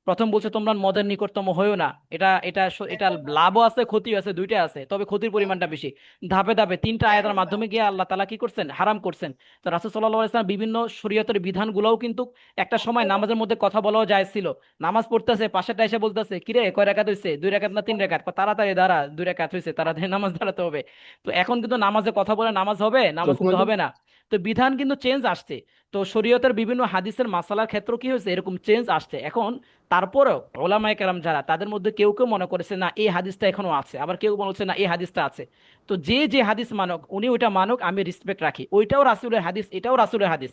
প্রথম বলছে তোমরা মদের নিকটতম হয়েও না। এটা লাভও আছে ক্ষতিও আছে, দুইটা আছে, তবে ক্ষতির পরিমাণটা বেশি। ধাপে ধাপে 3টা আয়াতের মাধ্যমে গিয়ে আল্লাহ তাআলা কি করছেন, হারাম করছেন। তো রাসূল সাল্লাল্লাহু আলাইহি ওয়াসাল্লাম বিভিন্ন শরীয়তের বিধানগুলোও কিন্তু একটা সময় নামাজের মধ্যে কথা বলাও জায়েজ ছিল। নামাজ পড়তেছে, পাশেরটা এসে বলতেছে কিরে কয় রাকাত হইছে, 2 রাকাত না 3 রাকাত, তাড়াতাড়ি দাঁড়া, 2 রাকাত হইছে, তাড়াতাড়ি নামাজ দাঁড়াতে হবে। তো এখন কিন্তু নামাজে কথা বলে নামাজ হবে, নামাজ কিন্তু হবে না। তো বিধান কিন্তু চেঞ্জ আসছে। তো শরীয়তের বিভিন্ন হাদিসের মাসালার ক্ষেত্রে কি হয়েছে, এরকম চেঞ্জ আসছে। এখন তারপরেও ওলামায়ে কেরাম যারা, তাদের মধ্যে কেউ কেউ মনে করেছে না এই হাদিসটা এখনো আছে, আবার কেউ বলছে না এই হাদিসটা আছে। তো যে যে হাদিস মানক উনি ওইটা মানক, আমি রেসপেক্ট রাখি। ওইটাও রাসূলের হাদিস, এটাও রাসূলের হাদিস।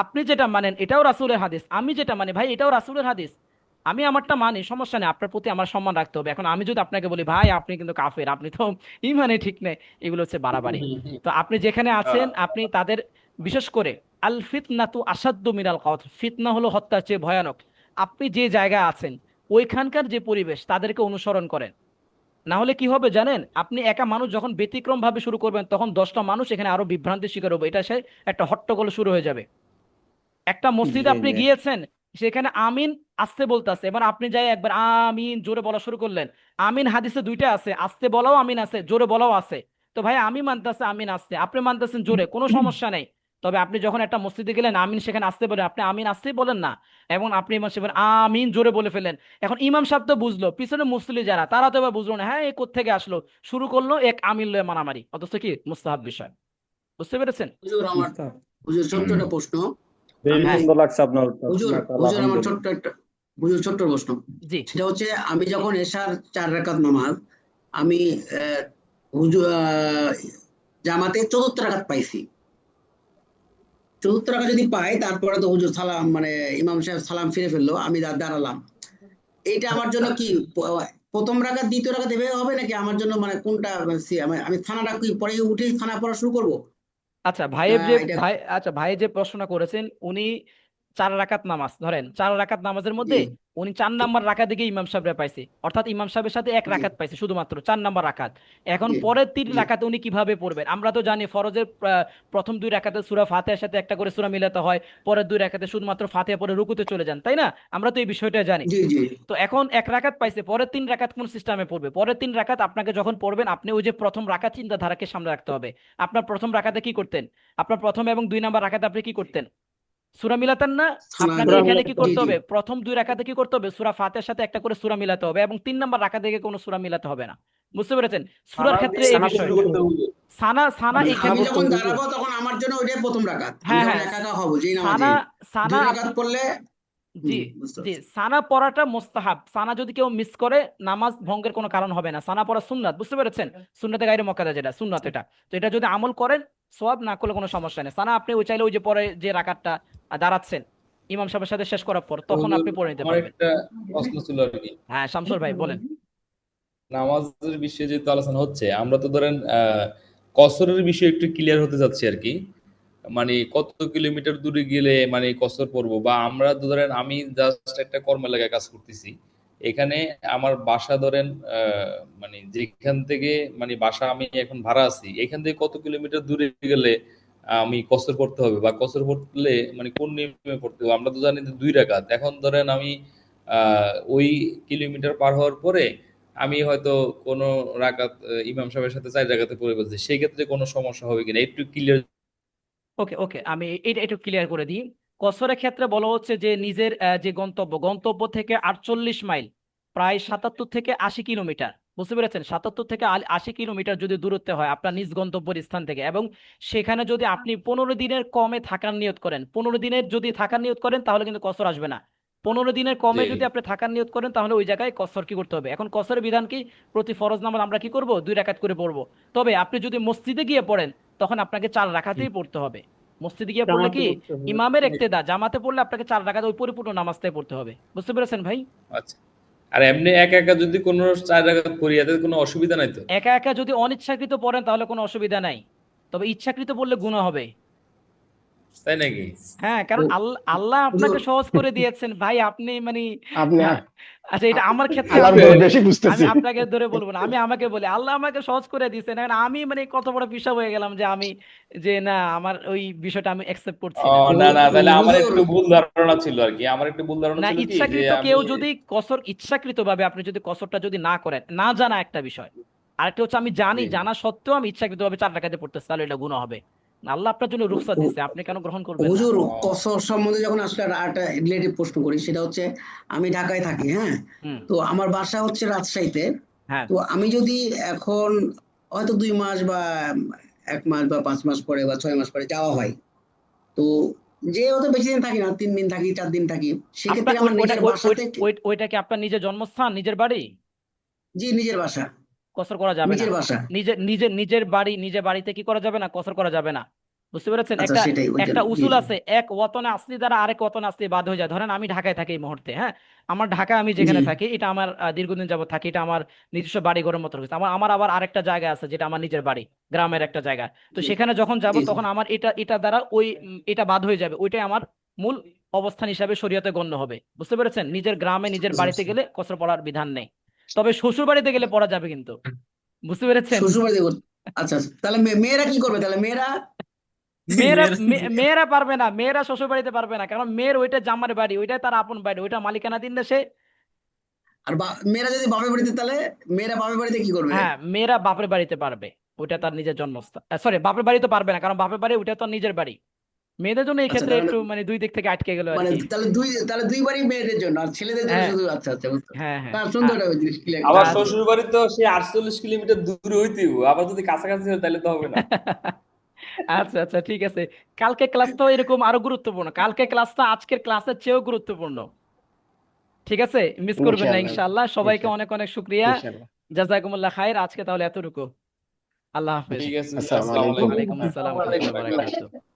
আপনি যেটা মানেন এটাও রাসূলের হাদিস, আমি যেটা মানি ভাই এটাও রাসূলের হাদিস। আমি আমারটা মানি, সমস্যা নেই, আপনার প্রতি আমার সম্মান রাখতে হবে। এখন আমি যদি আপনাকে বলি ভাই আপনি কিন্তু কাফের, আপনি তো ইমানে ঠিক নেই, এগুলো হচ্ছে বাড়াবাড়ি। তো আপনি যেখানে আছেন আপনি তাদের, বিশেষ করে আল ফিতনাতু আসাদ্দু মিনাল কতল, ফিতনা হলো হত্যার চেয়ে ভয়ানক। আপনি যে জায়গায় আছেন ওইখানকার যে পরিবেশ তাদেরকে অনুসরণ করেন। না হলে কি হবে জানেন, আপনি একা মানুষ যখন ব্যতিক্রম ভাবে শুরু করবেন তখন 10টা মানুষ এখানে আরো বিভ্রান্তির শিকার হবে, এটা সে একটা হট্টগোল শুরু হয়ে যাবে। একটা মসজিদে জি আপনি জি গিয়েছেন, সেখানে আমিন আসতে বলতেছে, এবার আপনি যাই একবার আমিন জোরে বলা শুরু করলেন। আমিন হাদিসে দুইটা আছে, আসতে বলাও আমিন আছে, জোরে বলাও আছে। তো ভাই আমি মানতেছে আমিন আসতে, আপনি মানতেছেন জোরে, কোনো সমস্যা নেই। তবে আপনি যখন একটা মসজিদে গেলেন আমিন সেখানে আসতে বলেন, আপনি আমিন আসতেই বলেন না, এবং আপনি ইমাম সাহেব আমিন জোরে বলে ফেলেন। এখন ইমাম সাহেব তো বুঝলো, পিছনে মুসল্লি যারা তারা তো এবার বুঝলো না, হ্যাঁ এই কোত্থেকে আসলো, শুরু করলো এক আমিন লয়ে মারামারি, অথচ কি মুস্তাহাব বিষয়। বুঝতে পেরেছেন? হুজুর আমার মুস্তাহাব। হুজুর ছোট্ট একটা প্রশ্ন। বেশ হ্যাঁ সুন্দর লাগছে আপনার উত্তর, হুজুর মাশাআল্লাহ, হুজুর আমার আলহামদুলিল্লাহ। ছোট্ট একটা হুজুর ছোট্ট প্রশ্ন। জি সেটা হচ্ছে আমি যখন এশার 4 রাকাত নামাজ আমি হুজুর জামাতে 4র্থ রাকাত পাইছি। 4র্থ রাকাত যদি পাই তারপরে তো হুজুর সালাম মানে ইমাম সাহেব সালাম ফিরে ফেললো, আমি দাঁড়ালাম। এইটা আমার জন্য কি প্রথম রাকাত দ্বিতীয় রাকাত এভাবে হবে নাকি আমার জন্য মানে কোনটা আমি থানাটা কি পরে উঠে থানা পড়া শুরু করবো? আচ্ছা ভাইয়ের যে এটা ভাই যে প্রশ্ন করেছেন, উনি 4 রাকাত নামাজ ধরেন, 4 রাকাত নামাজের জি মধ্যে উনি 4 নাম্বার রাকাত দিকে ইমাম সাহেবরা পাইছে, অর্থাৎ ইমাম সাহেবের সাথে এক জি রাকাত পাইছে, শুধুমাত্র 4 নাম্বার রাকাত। এখন জি পরের 3 জি রাকাতে উনি কিভাবে পড়বেন? আমরা তো জানি ফরজের প্রথম 2 রাকাতে সূরা ফাতিহার সাথে একটা করে সূরা মিলাতে হয়, পরের 2 রাকাতে শুধুমাত্র ফাতিহা পড়ে রুকুতে চলে যান, তাই না? আমরা তো এই বিষয়টা জানি। জি জি তো এখন 1 রাকাত পাইছে, পরের 3 রাকাত কোন সিস্টেমে পড়বে? পরের 3 রাকাত আপনাকে যখন পড়বেন, আপনি ওই যে প্রথম রাকাত চিন্তাধারাকে সামনে রাখতে হবে। আপনার প্রথম রাকাতে কি করতেন? আপনার প্রথম এবং 2 নাম্বার রাকাতে আপনি কি করতেন? সূরা মিলাতেন না? থানা আপনাকে এখানে কি জি করতে জি হবে, প্রথম 2 রাকাতে কি করতে হবে, সূরা ফাতিহার সাথে একটা করে সূরা মিলাতে হবে, এবং 3 নাম্বার রাকাতে গিয়ে কোনো সূরা মিলাতে হবে না। বুঝতে পেরেছেন? সূরার ক্ষেত্রে এই বিষয় সানা সানা মানে এখানে, আমি যখন দাঁড়াবো তখন আমার জন্য ওইটাই প্রথম রাকাত, আমি হ্যাঁ যখন হ্যাঁ, একা একা হবো যেই সানা নামাজে সানা 2 রাকাত পড়লে জি বুঝতে জি, পারছি। সানা পড়াটা মোস্তাহাব। সানা যদি কেউ মিস করে নামাজ ভঙ্গের কোনো কারণ হবে না। সানা পড়া সুন্নাত, বুঝতে পেরেছেন? সুন্নাতে গায়রে মুআক্কাদা, যেটা সুন্নাত এটা। তো এটা যদি আমল করেন সওয়াব, না করলে কোনো সমস্যা নেই। সানা আপনি ওই চাইলে ওই যে পরে যে রাকাতটা দাঁড়াচ্ছেন ইমাম সাহেবের সাথে শেষ করার পর, তো তখন হুজুর আপনি পড়ে নিতে আমার পারবেন। একটা প্রশ্ন ছিল আর কি, হ্যাঁ শামসুর ভাই বলেন। নামাজের বিষয়ে যেহেতু আলোচনা হচ্ছে, আমরা তো ধরেন কসরের বিষয়ে একটু ক্লিয়ার হতে যাচ্ছি আর কি। মানে কত কিলোমিটার দূরে গেলে মানে কসর পড়বো, বা আমরা তো ধরেন আমি জাস্ট একটা কর্ম এলাকায় কাজ করতেছি, এখানে আমার বাসা ধরেন মানে যেখান থেকে মানে বাসা আমি এখন ভাড়া আছি এখান থেকে কত কিলোমিটার দূরে গেলে আমি কসর পড়তে হবে, বা কসর পড়লে মানে কোন নিয়মে পড়তে হবে? আমরা তো জানি যে 2 রাকাত। এখন ধরেন আমি ওই কিলোমিটার পার হওয়ার পরে আমি হয়তো কোনো রাকাত ইমাম সাহেবের সাথে 4 রাকাতে পড়ে বলছি, সেই ক্ষেত্রে কোনো সমস্যা হবে কিনা একটু ক্লিয়ার। ওকে ওকে, আমি এটা একটু ক্লিয়ার করে দিই। কসরের ক্ষেত্রে বলা হচ্ছে যে নিজের যে গন্তব্য থেকে 48 মাইল, প্রায় 77 থেকে 80 কিলোমিটার। বুঝতে পেরেছেন? 77 থেকে 80 কিলোমিটার যদি দূরত্ব হয় আপনার নিজ গন্তব্যের স্থান থেকে, এবং সেখানে যদি আপনি 15 দিনের কমে থাকার নিয়ত করেন, 15 দিনের যদি থাকার নিয়ত করেন তাহলে কিন্তু কসর আসবে না। 15 দিনের কমে জি যদি আপনি থাকার নিয়ত করেন তাহলে ওই জায়গায় কসর কি করতে হবে? এখন কসরের বিধান কি? প্রতি ফরজ নামাজ আমরা কি করব, 2 রাকাত করে পড়বো। তবে আপনি যদি মসজিদে গিয়ে পড়েন তখন আপনাকে 4 রাকাতেই পড়তে হবে। মসজিদে গিয়ে পড়লে জামাতে কি পড়তে হবে। ইমামের ইক্তেদা, জামাতে পড়লে আপনাকে 4 রাকাত ওই পরিপূর্ণ নামাজটাই পড়তে হবে। বুঝতে পেরেছেন ভাই? আচ্ছা, আর এমনি একা একা যদি কোনো 4 রাকাত পড়ি এতে কোনো অসুবিধা নাই তো? একা একা যদি অনিচ্ছাকৃত পড়েন তাহলে কোনো অসুবিধা নাই, তবে ইচ্ছাকৃত পড়লে গুনাহ হবে। তাই নাকি? হ্যাঁ, কারণ আল্লাহ আল্লাহ আপনাকে সহজ করে দিয়েছেন ভাই, আপনি মানে আপনি হ্যাঁ, আচ্ছা এটা আমার ক্ষেত্রে আল্লাহর আমি উপর বলি, বেশি আমি বুঝতেছি। আপনাকে ধরে বলবো না, আমি আমাকে বলি আল্লাহ আমাকে সহজ করে দিয়েছেন, এখন আমি মানে কত বড় পিশাব হয়ে গেলাম যে আমি যে না আমার ওই বিষয়টা আমি অ্যাকসেপ্ট করছি ও না। না না, তাহলে আমার হুজুর একটু ভুল ধারণা ছিল আর কি। আমার একটু ভুল ধারণা না, ছিল কি যে ইচ্ছাকৃত আমি কেউ যদি কসর ইচ্ছাকৃত ভাবে আপনি যদি কসরটা যদি না করেন, না জানা একটা বিষয়, আরেকটা হচ্ছে আমি জানি, জি জানা সত্ত্বেও আমি ইচ্ছাকৃত ভাবে 4 রাকাতে পড়তেছি, তাহলে এটা গুনাহ হবে। আল্লাহ আপনার জন্য রুখসা দিচ্ছে, আপনি কেন গ্রহণ করবেন না? হুজুর ও কসর সম্বন্ধে যখন আসলে একটা রিলেটিভ প্রশ্ন করি, সেটা হচ্ছে আমি ঢাকায় থাকি, হ্যাঁ, হুম। তো আমার বাসা হচ্ছে রাজশাহীতে। হ্যাঁ, তো আমি যদি এখন হয়তো 2 মাস বা 1 মাস বা 5 মাস পরে বা 6 মাস পরে যাওয়া হয়, তো যে অত বেশি দিন থাকি না, 3 দিন থাকি, 4 দিন থাকি, আপনার সেক্ষেত্রে আমার নিজের বাসা থেকে, ওইটা কি আপনার নিজের জন্মস্থান, নিজের বাড়ি? জি নিজের বাসা, কসর করা যাবে না। নিজের বাসা। নিজের বাড়ি, নিজের বাড়িতে কি করা যাবে না? কসর করা যাবে না। বুঝতে পেরেছেন? আচ্ছা, একটা সেটাই ওইটা, একটা জি উসুল জি আছে, এক ওয়াতনে আসলি দ্বারা আরেক ওয়াতনে আসলি বাদ হয়ে যায়। ধরেন আমি ঢাকায় থাকি এই মুহূর্তে, হ্যাঁ, আমার ঢাকা আমি জি যেখানে থাকি এটা আমার দীর্ঘদিন যাবত থাকি, এটা আমার নিজস্ব বাড়ি ঘরের মতো হয়েছে। আমার আমার আবার আরেকটা জায়গা আছে যেটা আমার নিজের বাড়ি, গ্রামের একটা জায়গা। তো জি সেখানে যখন যাব জি জি তখন আমার এটা এটা দ্বারা ওই এটা বাদ হয়ে যাবে, ওইটাই আমার মূল অবস্থান হিসাবে শরীয়তে গণ্য হবে। বুঝতে পেরেছেন? নিজের গ্রামে নিজের আচ্ছা, বাড়িতে আচ্ছা। গেলে কসর পড়ার বিধান নেই, তবে শ্বশুর বাড়িতে গেলে পড়া যাবে কিন্তু। বুঝতে পেরেছেন? শ্বশুর বাড়ি আচ্ছা আচ্ছা, তাহলে মেয়েরা কি করবে তাহলে? মেয়েরা মেয়েরা মেয়েরা পারবে না, মেয়েরা শ্বশুর বাড়িতে পারবে না, কারণ মেয়ের ওইটা জামার বাড়ি, ওইটা তার আপন বাড়ি, ওইটা মালিকানা দিন দেশে। আর মেয়েরা যদি বাপের বাড়িতে, তাহলে মেয়েরা বাপের বাড়িতে কি করবে? হ্যাঁ, মেয়েরা বাপের বাড়িতে পারবে, ওইটা তার নিজের জন্মস্থান। সরি, বাপের বাড়ি তো পারবে না, কারণ বাপের বাড়ি ওইটা তো নিজের বাড়ি। মেয়েদের জন্য এই আচ্ছা, ক্ষেত্রে তাহলে একটু মানে দুই দিক থেকে আটকে গেল আর মানে কি। তাহলে দুই বাড়ি মেয়েদের জন্য, আর ছেলেদের জন্য হ্যাঁ শুধু। আচ্ছা আচ্ছা, বুঝতে হ্যাঁ হ্যাঁ। না, সুন্দর একটা জিনিস ক্লিয়ার আমার ক্লিয়ার আচ্ছা। শ্বশুর বাড়ি তো সেই 48 কিলোমিটার দূরে হইতেও, আবার যদি কাছাকাছি হয় তাহলে তো হবে না। আচ্ছা আচ্ছা, ঠিক আছে। কালকে ক্লাসটাও এরকম আরো গুরুত্বপূর্ণ, কালকে ক্লাসটা আজকের ক্লাসের চেয়েও গুরুত্বপূর্ণ। ঠিক আছে, মিস করবেন না ইনশাআল্লাহ, ইনশাআল্লাহ। সবাইকে অনেক অনেক শুক্রিয়া, ইনশাআল্লাহ। জাযাকুমুল্লাহ খাইর। আজকে তাহলে এতটুকু। আল্লাহ হাফেজ। ঠিক আছে, আসসালামু আসসালামু আলাইকুম। ওয়ালাইকুম আসসালাম ওয়া রাহমাতুল্লাহি ওয়া আলাইকুম। বারাকাতুহু।